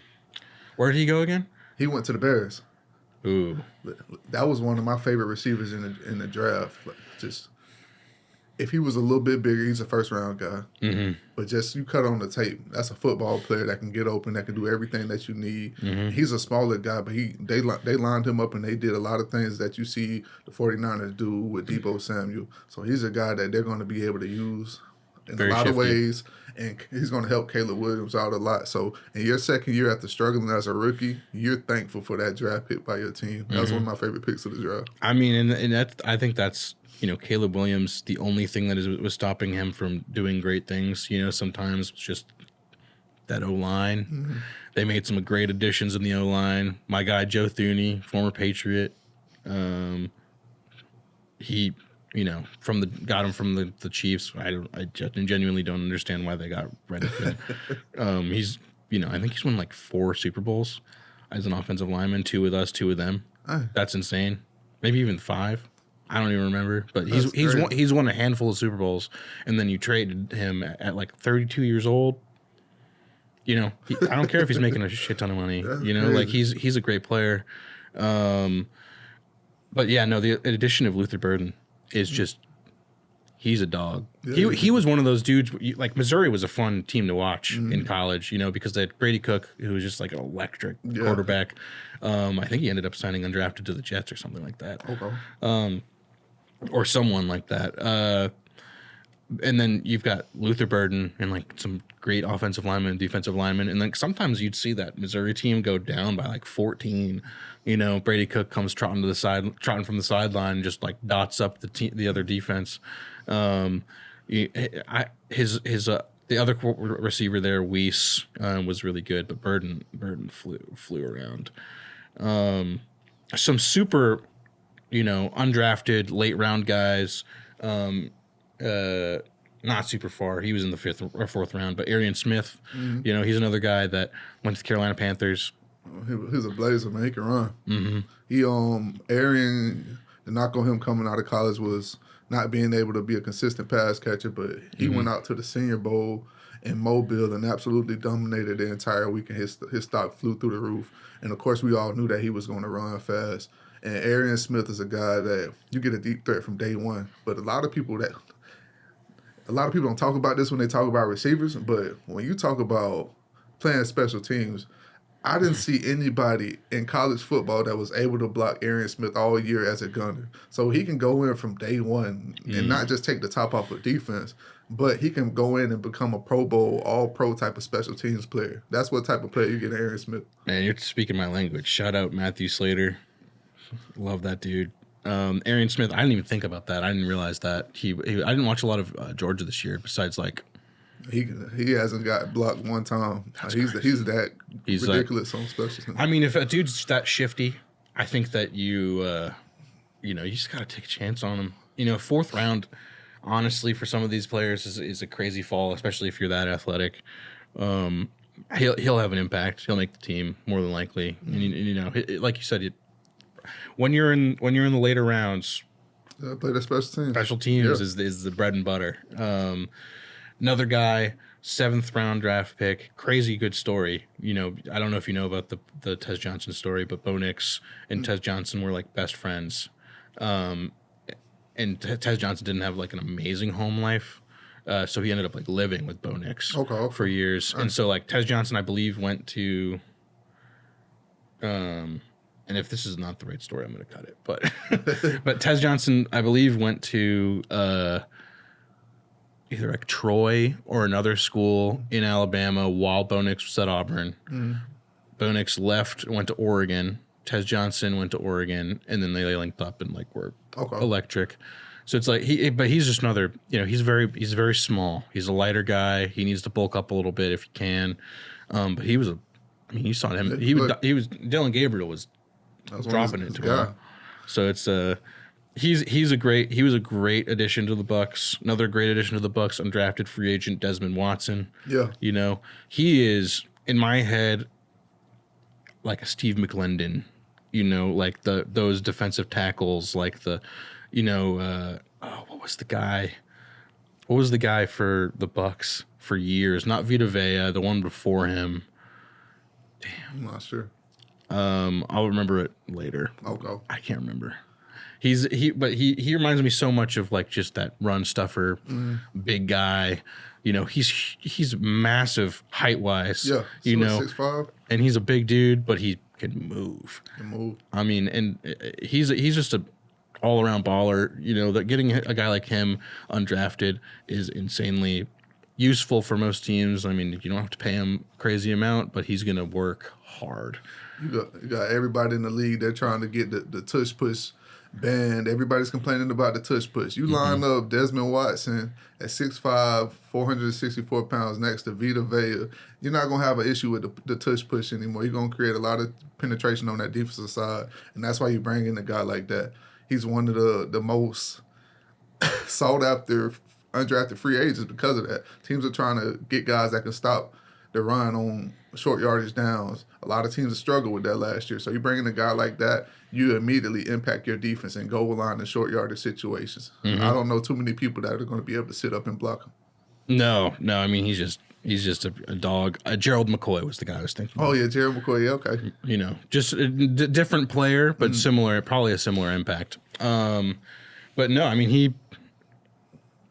[SPEAKER 3] where did he go again?
[SPEAKER 2] He went to the Bears.
[SPEAKER 3] Ooh,
[SPEAKER 2] that was one of my favorite receivers in the draft. Just if he was a little bit bigger, he's a first round guy. But just you cut on the tape, that's a football player that can get open, that can do everything that you need. He's a smaller guy, but they lined him up and they did a lot of things that you see the 49ers do with Deebo Samuel. So he's a guy that they're going to be able to use in a lot of ways, and he's going to help Caleb Williams out a lot. So in your second year after struggling as a rookie, you're thankful for that draft pick by your team. That was one of my favorite picks of the draft.
[SPEAKER 3] I mean, and that I think that's Caleb Williams. The only thing that was stopping him from doing great things, sometimes it's just that O-line. They made some great additions in the O-line. My guy Joe Thuney, former Patriot, he. Got him from the Chiefs. I genuinely don't understand why they got rid of him. He's I think he's won like 4 Super Bowls as an offensive lineman, 2 with us, 2 with them. That's insane. Maybe even 5. I don't even remember, but he's won a handful of Super Bowls, and then you traded him at like 32 years old. I don't care if he's making a shit ton of money. Like he's a great player. But yeah, no, the addition of Luther Burden is just, he's a dog. Yeah. He was one of those dudes, like Missouri was a fun team to watch in college, because they had Brady Cook, who was just like an electric quarterback. I think he ended up signing undrafted to the Jets or something like that. Okay. Or someone like that. And then you've got Luther Burden and like some great offensive linemen and defensive linemen. And then sometimes you'd see that Missouri team go down by like 14. Brady Cook comes trotting from the sideline and just like dots up the other defense. The other receiver there, Weiss, was really good, but Burden flew around. Some super, undrafted late round guys. Not super far. He was in the 5th or 4th round, but Arian Smith, he's another guy that went to the Carolina Panthers.
[SPEAKER 2] He was a blazer, man. He can run. Mm-hmm. Arian, the knock on him coming out of college was not being able to be a consistent pass catcher, but he went out to the Senior Bowl in Mobile and absolutely dominated the entire week, and his stock flew through the roof. And of course, we all knew that he was going to run fast. And Arian Smith is a guy that you get a deep threat from day one. But a lot of people don't talk about this when they talk about receivers. But when you talk about playing special teams, I didn't see anybody in college football that was able to block Arian Smith all year as a gunner. So he can go in from day one and not just take the top off of defense, but he can go in and become a Pro Bowl, all-pro type of special teams player. That's what type of player you get in Arian Smith.
[SPEAKER 3] Man, you're speaking my language. Shout out Matthew Slater. Love that dude. Arian Smith, I didn't even think about that. I didn't realize that. I didn't watch a lot of Georgia this year, besides like...
[SPEAKER 2] He hasn't got blocked one time. He's that ridiculous on special teams.
[SPEAKER 3] I mean, if a dude's that shifty, I think that you just got to take a chance on him. 4th round, honestly, for some of these players is a crazy fall, especially if you're that athletic. He'll have an impact. He'll make the team more than likely. And, like you said, when you're in the later rounds,
[SPEAKER 2] play the special
[SPEAKER 3] teams is the bread and butter. Another guy, 7th round draft pick, crazy good story. I don't know if you know about the Tez Johnson story, but Bo Nix and Tez Johnson were like best friends. And Tez Johnson didn't have like an amazing home life. So he ended up like living with Bo Nix for years. And so like Tez Johnson, I believe, went to, and if this is not the right story, I'm going to cut it. But Tez Johnson, I believe, went to either like Troy or another school in Alabama while Bo Nix was at Auburn. Bo Nix left, went to Oregon. Tez Johnson went to Oregon, and then they linked up and like were electric. So it's like he's just another. He's very small. He's a lighter guy. He needs to bulk up a little bit if he can. But he was you saw him. He was Dylan Gabriel was dropping it to him. So it's he was a great addition to the Bucs. Another great addition to the Bucs, undrafted free agent Desmond Watson. Yeah. He is in my head like a Steve McLendon, like those defensive tackles, like what was the guy? What was the guy for the Bucs for years? Not Vita Vea, the one before him. Damn.
[SPEAKER 2] I'm not sure.
[SPEAKER 3] I'll remember it later.
[SPEAKER 2] Okay.
[SPEAKER 3] I can't remember. He reminds me so much of like just that run stuffer, big guy. He's massive height wise. Yeah.
[SPEAKER 2] 6'5",
[SPEAKER 3] and he's a big dude, but he can move. I mean, and he's just a all around baller. That getting a guy like him undrafted is insanely useful for most teams. I mean, you don't have to pay him a crazy amount, but he's gonna work hard.
[SPEAKER 2] You got everybody in the league. They're trying to get the tush push banned. Everybody's complaining about the tush push. You line up Desmond Watson at 6'5", 464 pounds next to Vita Vea. You're not going to have an issue with the tush push anymore. You're going to create a lot of penetration on that defensive side, and that's why you bring in a guy like that. He's one of the most sought-after undrafted free agents because of that. Teams are trying to get guys that can stop the run on short yardage downs. A lot of teams struggled with that last year. So you bring in a guy like that, you immediately impact your defense and goal line and short yardage situations.
[SPEAKER 3] Mm-hmm.
[SPEAKER 2] I don't know too many people that are going to be able to sit up and block him.
[SPEAKER 3] No. I mean, he's just a dog. Gerald McCoy was the guy I was thinking.
[SPEAKER 2] Oh yeah, Gerald McCoy. Yeah, okay.
[SPEAKER 3] You know, just a different player, but similar, probably a similar impact. But no, I mean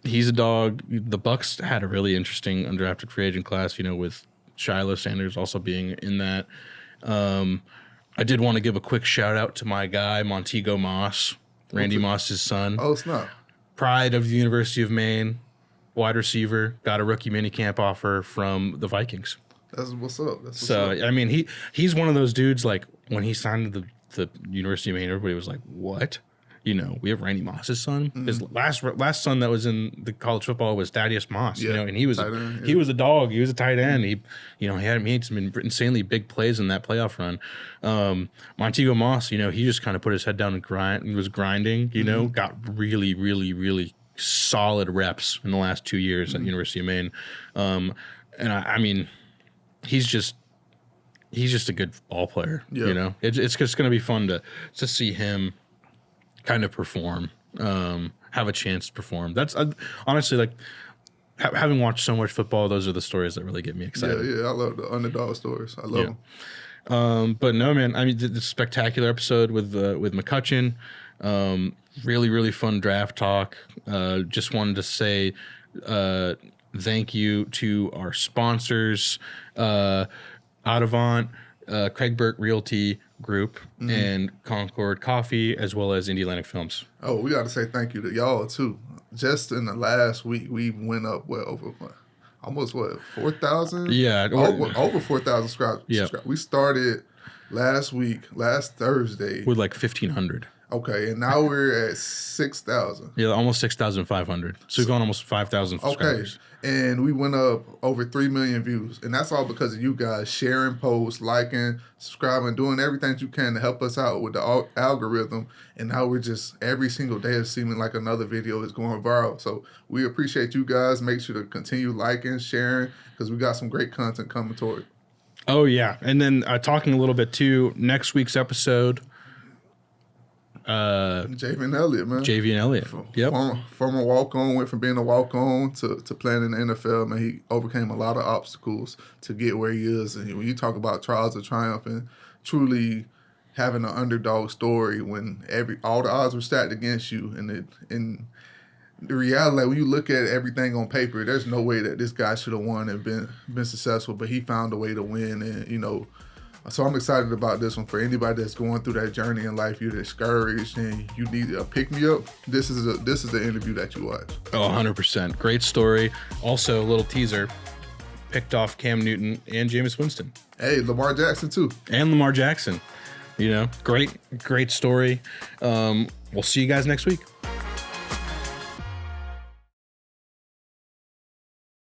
[SPEAKER 3] he's a dog. The Bucks had a really interesting undrafted free agent class. You know, with Shiloh Sanders also being in that. I did want to give a quick shout out to my guy Montego Moss, Randy Moss's son.
[SPEAKER 2] Oh snap!
[SPEAKER 3] Pride of the University of Maine, wide receiver, got a rookie minicamp offer from the Vikings.
[SPEAKER 2] That's what's up.
[SPEAKER 3] I mean, he's one of those dudes, like, when he signed to the University of Maine, everybody was like, what? You know, we have Randy Moss's son. His last son that was in the college football was Thaddeus Moss.
[SPEAKER 2] Yeah,
[SPEAKER 3] you know, and he was he was a dog. He was a tight end. He had made some insanely big plays in that playoff run. Montego Moss, you know, he just kind of put his head down and was grinding. You know, got really, really, really solid reps in the last 2 years at the University of Maine. And I mean, he's just a good ball player. Yeah. You know, it's just going to be fun to see him kind of perform, have a chance to perform. That's honestly, like, having watched so much football, those are the stories that really get me excited.
[SPEAKER 2] Yeah, I love the underdog stories. I love them.
[SPEAKER 3] But no, man, I mean, the spectacular episode with McCutchen. Really, really fun draft talk. Just wanted to say thank you to our sponsors, Audavant, Craig Burke Realty Group, and Concord Coffee, as well as Indialantic Films.
[SPEAKER 2] Oh, we got to say thank you to y'all too. Just in the last week, we went up almost 4,000.
[SPEAKER 3] Yeah,
[SPEAKER 2] over 4,000 subscribers.
[SPEAKER 3] Yeah.
[SPEAKER 2] We started last Thursday
[SPEAKER 3] with like 1,500.
[SPEAKER 2] Okay, and now we're at 6,000.
[SPEAKER 3] Yeah, almost 6,500. So we've gone almost 5,000 subscribers.
[SPEAKER 2] Okay, and we went up over 3 million views. And that's all because of you guys sharing posts, liking, subscribing, doing everything you can to help us out with the algorithm. And now we're just, every single day it's seeming like another video is going viral. So we appreciate you guys. Make sure to continue liking, sharing, because we got some great content coming toward it.
[SPEAKER 3] Oh, yeah. And then talking a little bit too, next week's episode,
[SPEAKER 2] Javian Elliott, man.
[SPEAKER 3] Javian Elliott. Yep.
[SPEAKER 2] Former walk-on, went from being a walk-on to playing in the NFL. Man, he overcame a lot of obstacles to get where he is. And when you talk about trials of triumph and truly having an underdog story when all the odds were stacked against you, and the reality, like, when you look at everything on paper, there's no way that this guy should have won and been successful, but he found a way to win. And, you know, so I'm excited about this one for anybody that's going through that journey in life. You're discouraged and you need a pick-me-up. This is the interview that you watch.
[SPEAKER 3] Oh, 100%. Great story. Also, a little teaser, picked off Cam Newton and Jameis Winston.
[SPEAKER 2] Hey, Lamar Jackson too.
[SPEAKER 3] And Lamar Jackson. You know, great story. We'll see you guys next week.